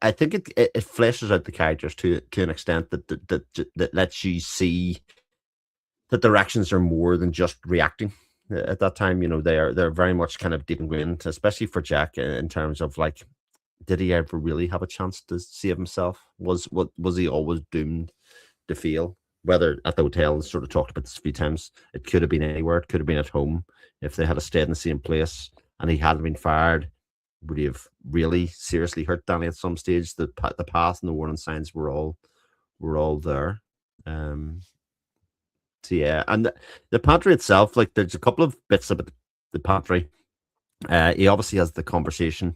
I think it fleshes out the characters to an extent that lets you see that their actions are more than just reacting. At that time, they're very much kind of deep ingrained, especially for Jack in terms of like, did he ever really have a chance to save himself? Was he always doomed to feel, whether at the hotel, and sort of talked about this a few times. It could have been anywhere. It could have been at home. If they had stayed in the same place and he hadn't been fired, would he have really seriously hurt Danny at some stage? The path and the warning signs were all there. Um, so yeah, and the pantry itself, like there's a couple of bits about the pantry. He obviously has the conversation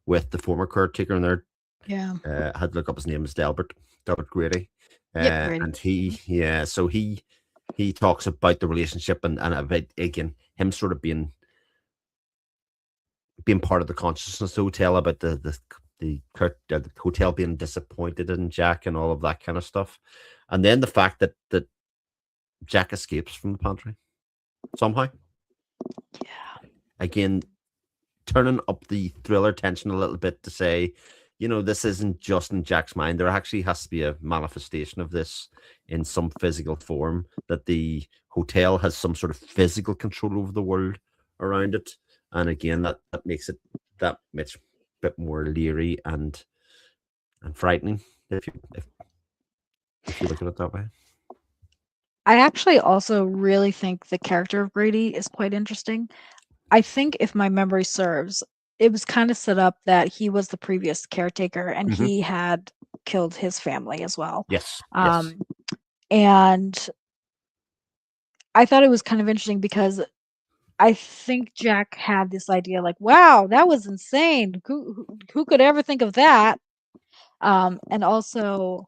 with the former caretaker in there. Yeah. Had to look up his name is Delbert Grady. Yep. Great. And yeah, so he talks about the relationship and about again him sort of being part of the consciousness of the hotel, about the hotel being disappointed in Jack and all of that kind of stuff, and then the fact that Jack escapes from the pantry somehow. Yeah. Again, turning up the thriller tension a little bit to say, this isn't just in Jack's mind. There actually has to be a manifestation of this in some physical form, that the hotel has some sort of physical control over the world around it. And again, that makes it that much bit more leery and frightening if you look at it that way. I actually also really think the character of Grady is quite interesting. I think if my memory serves, it was kind of set up that he was the previous caretaker and Mhm. he had killed his family as well. Yes. Yes. Um, and I thought it was kind of interesting because I think Jack had this idea like, wow, that was insane. Who could ever think of that? And also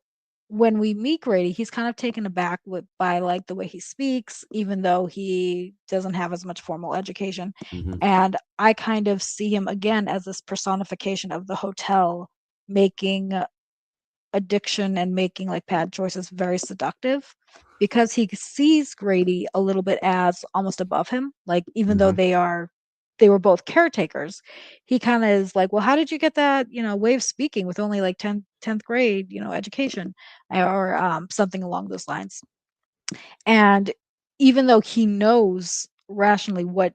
when we meet Grady, he's kind of taken aback by like the way he speaks, even though he doesn't have as much formal education. Hmm. And I kind of see him again as this personification of the hotel, making addiction and making like bad choices very seductive, because he sees Grady a little bit as almost above him. Like, even though Hmm. they were both caretakers, he kind of is like, well, how did you get that, way of speaking with only like 10th grade, education, or something along those lines. And even though he knows rationally what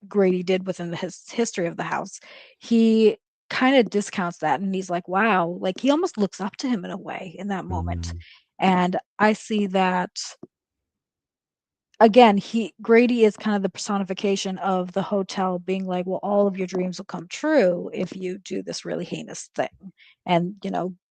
Grady did within his history of the house, he kind of discounts that, and he's like, wow, like he almost looks up to him in a way in that moment. Hmm. And I see that again, he Grady is kind of the personification of the hotel being like, well, all of your dreams will come true if you do this really heinous thing, and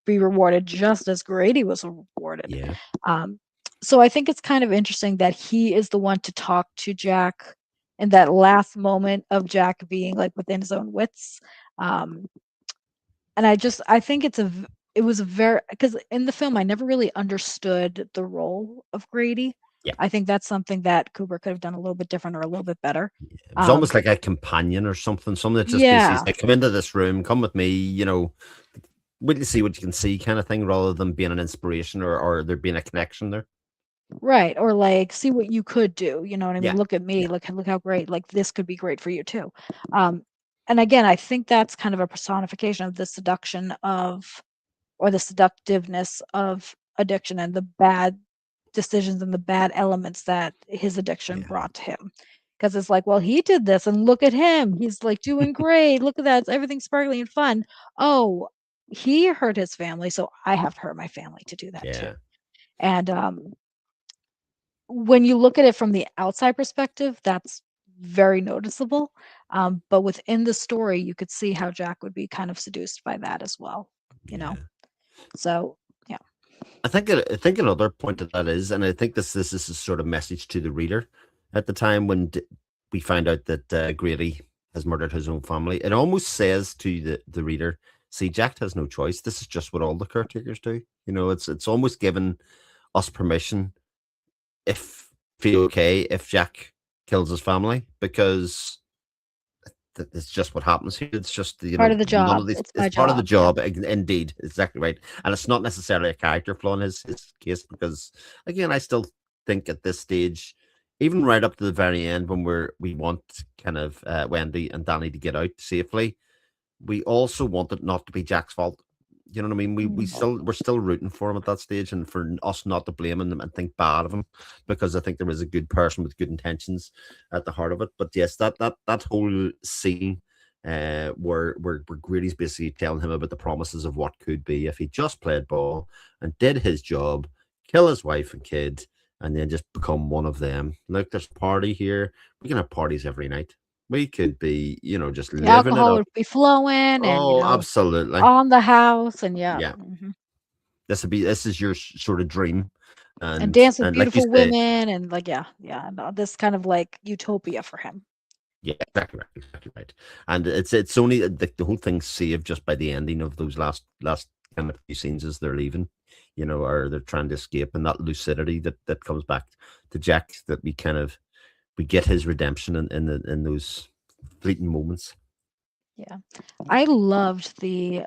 be rewarded just as Grady was rewarded. Yeah. um, so I think it's kind of interesting that he is the one to talk to Jack in that last moment of Jack being like within his own wits. um, and I think it was a very, because in the film I never really understood the role of Grady. Yeah. I think that's something that Cooper could have done a little bit different or a little bit better. It was um almost like a companion or something. Someone that just basically yeah, said, "Come into this room, come with me." Wait to see what you can see, kind of thing, rather than being an inspiration or there being a connection there. right, or like, see what you could do, you know what I mean? Yeah. Look at me, Yeah. look how great, like this could be great for you too. um and again, I think that's kind of a personification of the seduction of, or the seductiveness of addiction, and the bad decisions and the bad elements that his addiction Yeah. brought to him. Because it's like, well, he did this, and look at him. He's like doing great. Look at that. Everything's sparkly and fun. Oh, he hurt his family, so I have to hurt my family to do that too. Yeah. And when you look at it from the outside perspective, that's very noticeable. But within the story, you could see how Jack would be kind of seduced by that as well, you know? Yeah. So, yeah. I think another point of that is, and I think this is a sort of message to the reader at the time when we find out that Grady has murdered his own family. It almost says to the reader, "See, Jack has no choice. This is just what all the caretakers do." It's almost given us permission if feel okay if Jack kills his family because it's just what happens here. It's just Part of the none job. of these. It's my It's part of the job. Yeah. job. Indeed, exactly right. And it's not necessarily a character flaw in his case because again, I still think at this stage, even right up to the very end when we want kind of Wendy and Danny to get out safely, we also want it not to be Jack's fault. You know what I mean? Mhm. We're still rooting for him at that stage, and for us not to blame him and think bad of him, because I think there is a good person with good intentions at the heart of it. But yes, that whole scene, where Grady's basically telling him about the promises of what could be if he just played ball and did his job, kill his wife and kid, and then just become one of them. Look, there's a party here. We can have parties every night. We could be, just The living it alcohol up. would be flowing, and, Oh, absolutely. on the house, and yeah. Yeah. Mhm. This is your sort of dream. And And dance with and like you beautiful say, women, and like, yeah, yeah, no, this kind of like utopia for him. yeah, exactly right, exactly right. And it's only the whole thing's saved just by the ending of those last kind of few scenes as they're leaving, or they're trying to escape, and that lucidity that comes back to Jack, that we get his redemption in those fleeting moments. Yeah. I loved the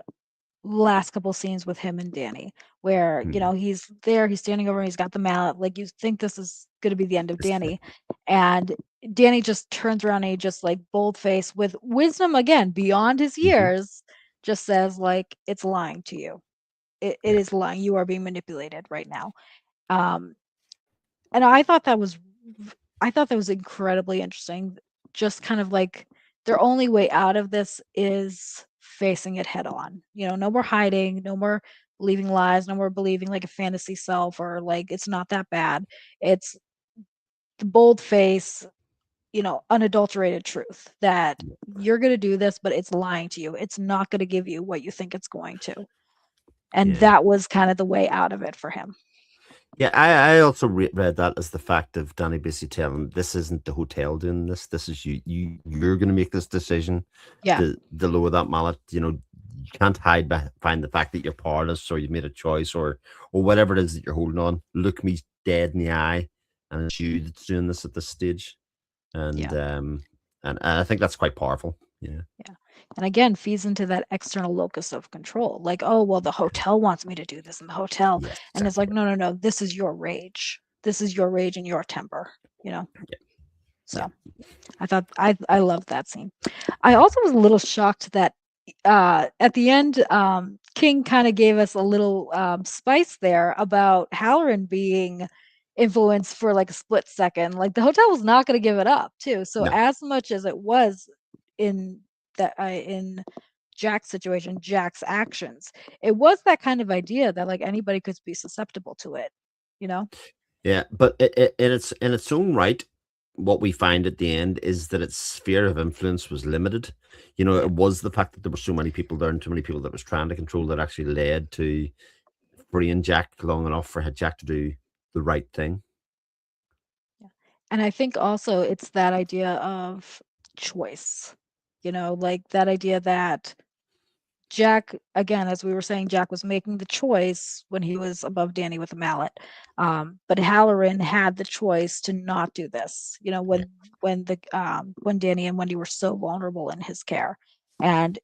last couple scenes with him and Danny, where, Mhm. he's there, he's standing over, and he's got the mallet. Like, you think this is going to be the end of It's Danny. And Danny just turns around, and he just like bold face with wisdom again beyond his Mhm. years, just says like, it's lying to you. It Yeah, is lying. You are being manipulated right now. Um, and I thought that was incredibly interesting. Just kind of like, their only way out of this is facing it head on. No more hiding, no more believing lies, no more believing like a fantasy self, or like it's not that bad. It's the bold face, unadulterated truth that you're going to do this, but it's lying to you. It's not going to give you what you think it's going to. And yeah. that was kind of the way out of it for him. Yeah, I also read that as the fact of Danny basically telling him, this isn't the hotel doing this. This is you. You're going to make this decision Yeah. to lower that mallet. you can't hide behind the fact that you're powerless or you've made a choice or whatever it is that you're holding on. Look me dead in the eye, and it's you that's doing this at this stage. And Yeah. and I think that's quite powerful. Yeah. Yeah. And again, feeds into that external locus of control. Like, oh, well, the hotel wants me to do this in the hotel. Yes. And it's Exactly. like, no, no, no, this is your rage. This is your rage and your temper, you know? Yeah. Yeah. So I loved that scene. I also was a little shocked that at the end, King kind of gave us a little spice there about Halloran being influenced for like a split second. Like the hotel was not going to give it up, too. So No. as much as it was in in Jack's situation, Jack's actions, it was that kind of idea that like anybody could be susceptible to it, you know? Yeah, but in its own right, what we find at the end is that its sphere of influence was limited. You know, Yeah. it was the fact that there were so many people there and too many people that was trying to control that actually led to freeing Jack long enough for Jack to do the right thing. Yeah. And I think also it's that idea of choice, like that idea that Jack, again, as we were saying, Jack was making the choice when he was above Danny with a mallet. But Halloran had the choice to not do this, Yeah, when Danny and Wendy were so vulnerable in his care. And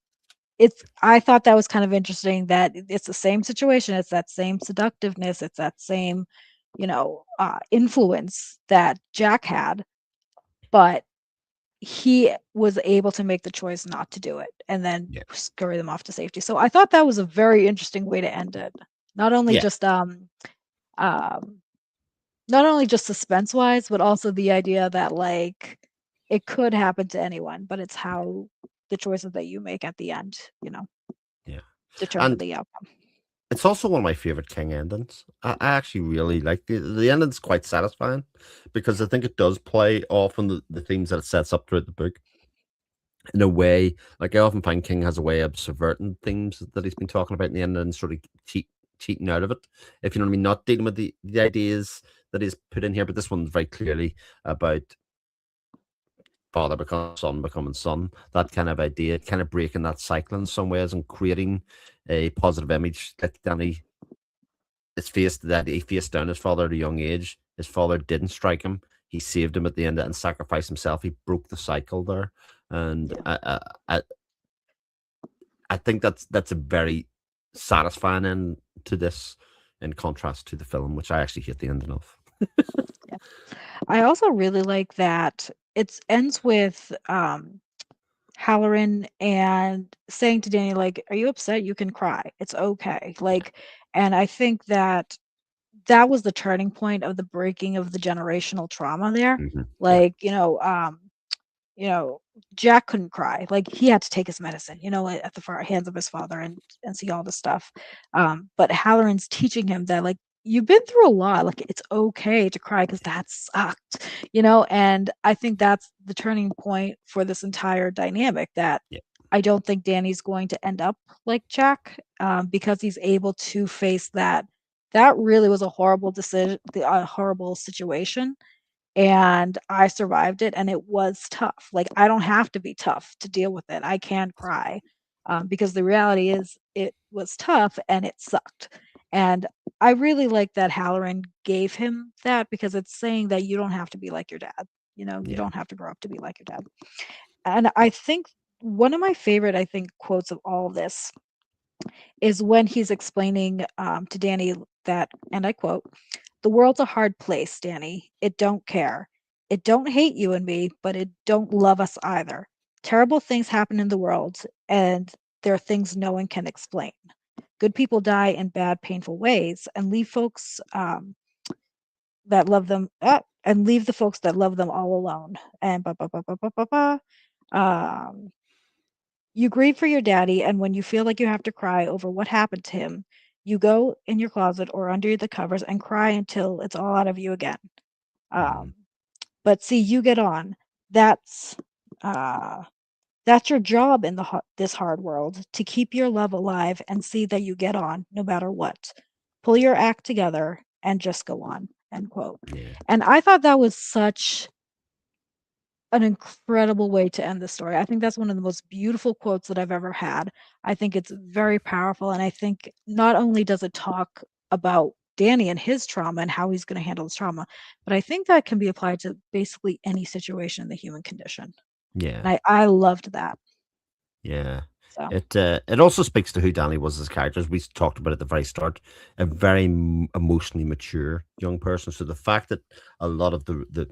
I thought that was kind of interesting that it's the same situation, it's that same seductiveness, it's that same, influence that Jack had, but he was able to make the choice not to do it and then yeah, scurry them off to safety. So I thought that was a very interesting way to end it. Not only yeah, just um not only just suspense wise, but also the idea that like it could happen to anyone, but it's how the choices that you make at the end, yeah. determine And the outcome. it's also one of my favorite King endings. I actually really like the ending's quite satisfying because I think it does play off on the themes that it sets up throughout the book in a way. Like I often find King has a way of subverting themes that he's been talking about in the end and sort of cheating out of it. If you know what I mean, not dealing with the ideas that he's put in here, but this one's very clearly about father becoming son, that kind of idea, kind of breaking that cycle in some ways and creating a positive image. Like Danny is faced that he faced down his father at a young age. His father didn't strike him. He saved him at the end and sacrificed himself. He broke the cycle there, and Yeah. I think that's a very satisfying end to this, in contrast to the film, which I actually hate the ending of. Yeah. I also really like that it ends with Halloran and saying to Danny, like, "Are you upset? You can cry. It's okay." Yeah. Like, and I think that that was the turning point of the breaking of the generational trauma there. Yeah. Like, you know, Jack couldn't cry. Like he had to take his medicine, at the hands of his father and see all the stuff. But Halloran's teaching him that like you've been through a lot. Like it's okay to cry because that sucked, And I think that's the turning point for this entire dynamic. That Yeah. I don't think Danny's going to end up like Jack because he's able to face that. That really was a horrible decision, a horrible situation, and I survived it, and it was tough. Like I don't have to be tough to deal with it. I can cry because the reality is it was tough and it sucked. And I really like that Halloran gave him that because it's saying that you don't have to be like your dad. You Yeah. don't have to grow up to be like your dad. And I think one of my favorite, I think, quotes of all of this is when he's explaining to Danny that, and I quote, "The world's a hard place, Danny. It don't care. It don't hate you and me, but it don't love us either. Terrible things happen in the world, and there are things no one can explain. Good people die in bad, painful ways, and leave folks that love them and leave the folks that love them all alone." And you grieve for your daddy, and when you feel like you have to cry over what happened to him, you go in your closet or under the covers and cry until it's all out of you again. Mhm. Um, but see, you get on. That's uh, that's your job in this hard world, to keep your love alive and see that you get on no matter what. Pull your act together and just go on. End quote. Yeah. And I thought that was such an incredible way to end the story. I think that's one of the most beautiful quotes that I've ever had. I think it's very powerful, and I think not only does it talk about Danny and his trauma and how he's going to handle his trauma, but I think that can be applied to basically any situation in the human condition. Yeah. And I loved that. Yeah. So It also speaks to who Danny was as a character, as we talked about at the very start. A very emotionally mature young person. So the fact that a lot of the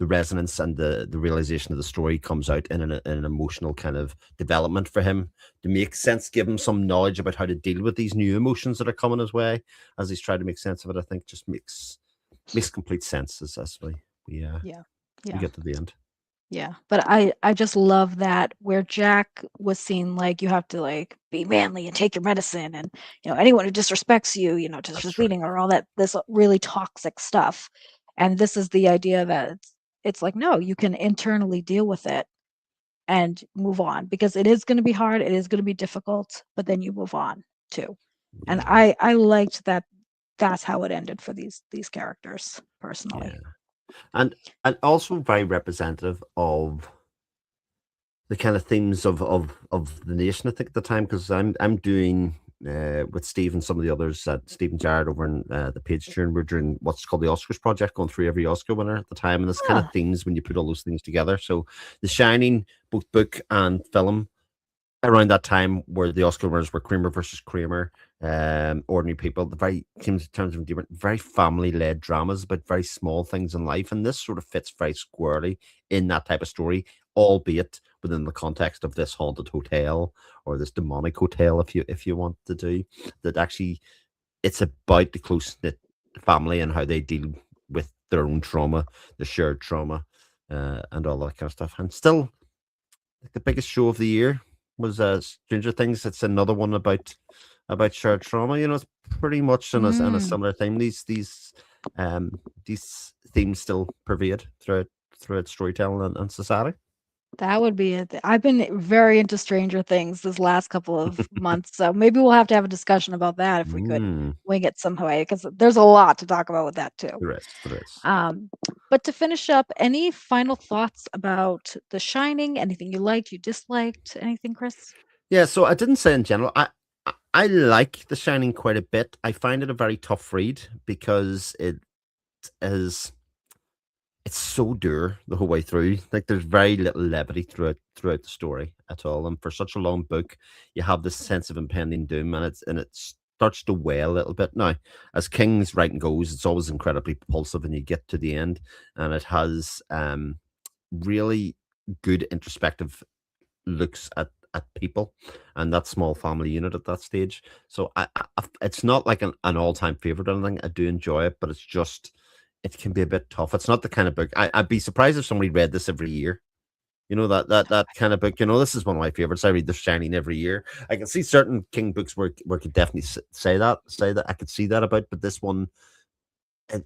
resonance and the realization of the story comes out in an emotional kind of development for him to make sense, give him some knowledge about how to deal with these new emotions that are coming his way as he's trying to make sense of it. I think just makes complete sense as yeah, we yeah. get to the end. Yeah, but I just love that where Jack was seen like you have to like be manly and take your medicine, and anyone who disrespects you, just That's right. leading or all that this really toxic stuff. And this is the idea that it's like no, you can internally deal with it and move on, because it is going to be hard, it is going to be difficult, but then you move on too. And Yeah. I liked that that's how it ended for these characters personally. Yeah. And also very representative of the kind of themes of the nation, I think, at the time, because I'm doing with Steve and some of the others, Steve and Jared over in the page turn, we're doing what's called the Oscars Project, going through every Oscar winner at the time, and there's kind of Ah, themes when you put all those things together. So The Shining, both book and film, around that time where the Oscar winners were Kramer versus Kramer, Ordinary People, the very in terms of different, very family led dramas about very small things in life, and this sort of fits very squarely in that type of story, albeit within the context of this haunted hotel or this demonic hotel, if you want to do that. Actually, it's about the close knit family and how they deal with their own trauma, the shared trauma, and all that kind of stuff. And still, like, the biggest show of the year was Stranger Things. It's another one about shared trauma. It's pretty much in a mm. similar theme. These themes still pervade throughout storytelling and society. That would be it. I've been very into Stranger Things this last couple of months, so maybe we'll have to have a discussion about that if we could Mm, wing it some way, because there's a lot to talk about with that too. there is, there is. Um, but to finish up, any final thoughts about The Shining? Anything you liked, you disliked? Anything, Chris? Yeah, so I didn't say in general. I like The Shining quite a bit. I find it a very tough read because is it's so dour the whole way through. Like, there's very little levity throughout the story at all. And for such a long book, you have this sense of impending doom, and it starts to weigh a little bit. Now, as King's writing goes, it's always incredibly propulsive, and you get to the end, and it has really good introspective looks at people and that small family unit at that stage. So it's not like an all time favorite or anything. I do enjoy it, but it's just it can be a bit tough. It's not the kind of book I'd be surprised if somebody read this every year. That kind of book. This is one of my favorites. I read The Shining every year. I can see certain King books where I could definitely say that I could see that about, but this one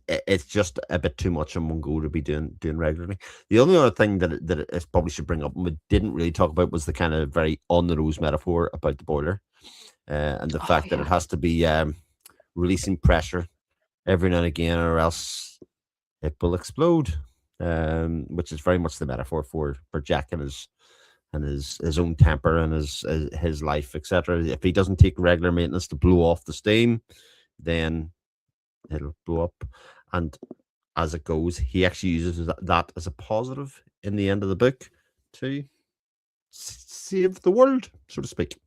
it's just a bit too much in one go to be doing regularly. The only other thing that probably should bring up and we didn't really talk about was the kind of very on the nose metaphor about the boiler, and the Oh fact that yeah. it has to be releasing pressure every now and again, or else it will explode. Which is very much the metaphor for Jack and his own temper and his life, etc. If he doesn't take regular maintenance to blow off the steam, then it'll blow up. And as it goes, he actually uses that as a positive in the end of the book to save the world, so to speak.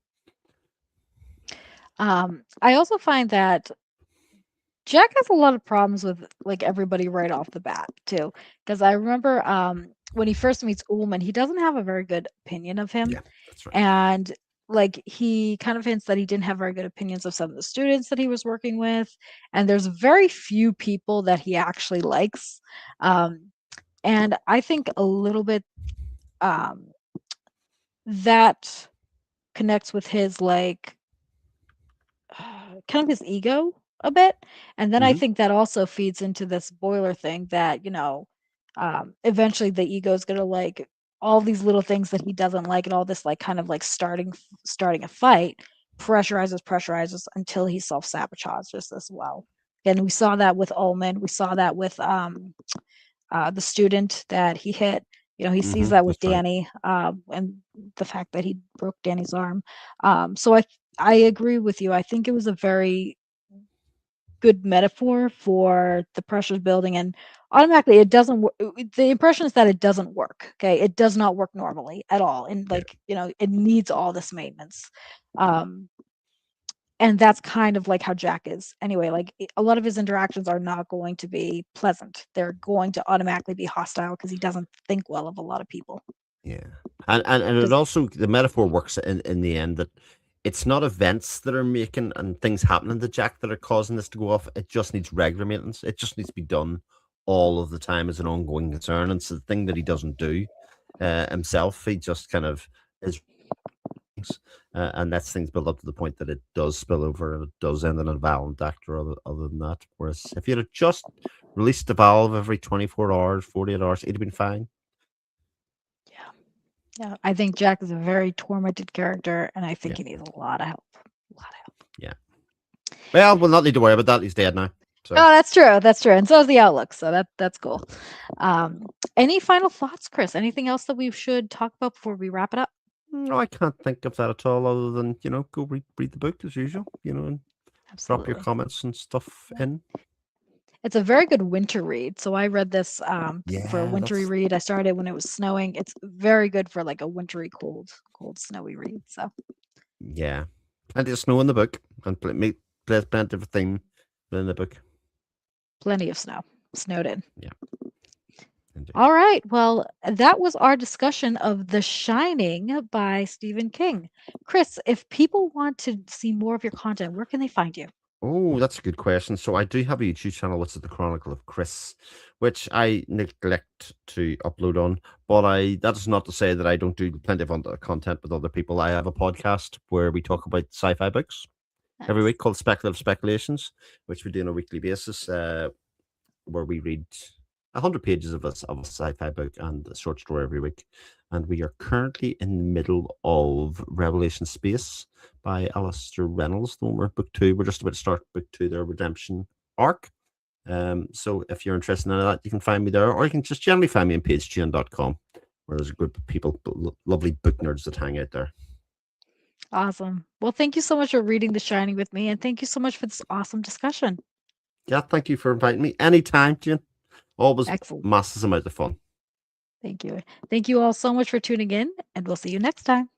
I also find that Jack has a lot of problems with like everybody right off the bat too. Because I remember when he first meets Ullman, he doesn't have a very good opinion of him. Yeah, that's right. And like he kind of hints that he didn't have very good opinions of some of the students that he was working with. And there's very few people that he actually likes. Um, and I think a little bit um that connects with his like kind of his ego a bit. And then I Mm-hmm. think that also feeds into this boiler thing that, eventually the ego is going to like all these little things that he doesn't like, and all this like kind of like starting a fight pressurizes until he self-sabotages as well. And we saw that with Ullman. We saw that with the student that he hit. He sees that with That's right. Danny, and the fact that he broke Danny's arm. So I agree with you. I think it was a very good metaphor for the pressures building, and automatically it doesn't work. The impression is that it doesn't work. Okay, it does not work normally at all, and Yeah. it needs all this maintenance. Um, and that's kind of like how Jack is anyway. Like a lot of his interactions are not going to be pleasant. They're going to automatically be hostile because he doesn't think well of a lot of people. Yeah. And it Because also, the metaphor works in the end, that it's not events that are making and things happening to Jack that are causing this to go off. It just needs regular maintenance. It just needs to be done all of the time as an ongoing concern. And it's the thing that he doesn't do himself. He just kind of is, and that's things build up to the point that it does spill over and it does end in a violent act or other than that. Whereas if you'd have just released the valve every 24 hours, 48 hours, it'd have been fine. yeah, yeah, I think Jack is a very tormented character, and I think Yeah. he needs a lot of help. A lot of help. Yeah. Well, we'll not need to worry about that. He's dead now. So, Oh, that's true. That's true. And so is the Outlook. So that's cool. Um, any final thoughts, Chris? Anything else that we should talk about before we wrap it up? no, I can't think of that at all, other than, go read the book as usual, and drop your Absolutely. comments and stuff Yeah. in. It's a very good winter read. So I read this for a Yeah, wintry that's read. I started when it was snowing. It's very good for like a wintry, cold, snowy read. So yeah. Plenty of snow in the book, and plenty of theme in the book. plenty of snow. Snowed in. Yeah, indeed. All right. Well, that was our discussion of The Shining by Stephen King. Chris, if people want to see more of your content, where can they find you? Oh, that's a good question. So I do have a YouTube channel, which is the Chronicle of Chris, which I neglect to upload on. But that is not to say that I don't do plenty of other content with other people. I have a podcast where we talk about sci-fi books every Nice. week called Speculative Speculations, which we do on a weekly basis, where we read 100 pages of a sci-fi book and a short story every week. And we are currently in the middle of Revelation Space by Alistair Reynolds. The one we're book 2. We're just about to start book 2, their redemption arc. So if you're interested in that, you can find me there, or you can just generally find me on pagegn.com, where there's a group of people, lovely book nerds that hang out there. Awesome. Well, thank you so much for reading The Shining with me, and thank you so much for this awesome discussion. Yeah, thank you for inviting me anytime, Jane. Always Excellent. massive amount of fun. Thank you. Thank you all so much for tuning in, and we'll see you next time.